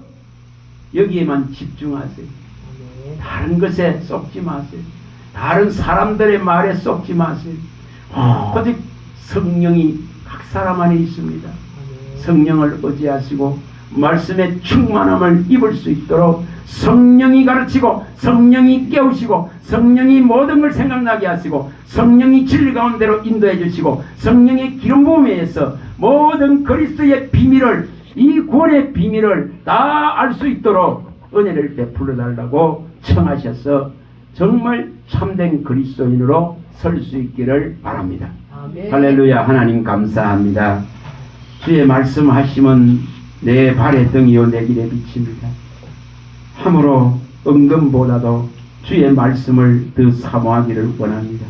여기에만 집중하세요. 다른 것에 쏙지 마세요. 다른 사람들의 말에 쏙지 마세요. 오직 성령이 각 사람 안에 있습니다. 성령을 의지하시고 말씀의 충만함을 입을 수 있도록 성령이 가르치고 성령이 깨우시고 성령이 모든 걸 생각나게 하시고 성령이 진리 가운데로 인도해 주시고 성령의 기름 부음에 의해서 모든 그리스도의 비밀을 이 구원의 비밀을 다 알 수 있도록 은혜를 베풀어 달라고 청하셔서 정말 참된 그리스도인으로 설 수 있기를 바랍니다. 아멘. 할렐루야. 하나님 감사합니다. 주의 말씀하심은 내 발의 등이요 내 길의 빛입니다. 함으로 은금보다도 주의 말씀을 더 사모하기를 원합니다.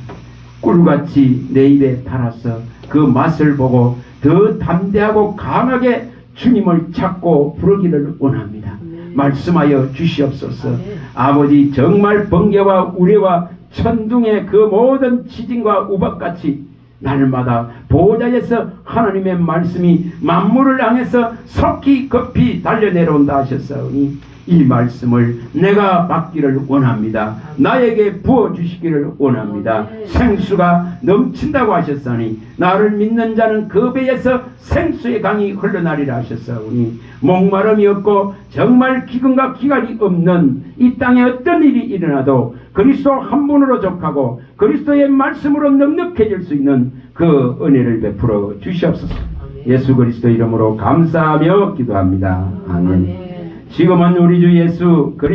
꿀같이 내 입에 달아서 그 맛을 보고 더 담대하고 강하게 주님을 찾고 부르기를 원합니다. 말씀하여 주시옵소서. 아버지 정말 번개와 우레와 천둥의 그 모든 지진과 우박같이 날마다 보호자에서 하나님의 말씀이 만물을 향해서 속히 급히 달려내려온다 하셨사오니 이 말씀을 내가 받기를 원합니다. 나에게 부어주시기를 원합니다. 생수가 넘친다고 하셨사오니 나를 믿는 자는 그 배에서 생수의 강이 흘러나리라 하셨사오니 목마름이 없고 정말 기근과 기갈이 없는 이 땅에 어떤 일이 일어나도 그리스도 한 분으로 족하고 그리스도의 말씀으로 넉넉해질 수 있는 그 은혜를 베풀어 주시옵소서. 예수 그리스도 이름으로 감사하며 기도합니다. 아멘. 지금은 우리 주 예수 그리스도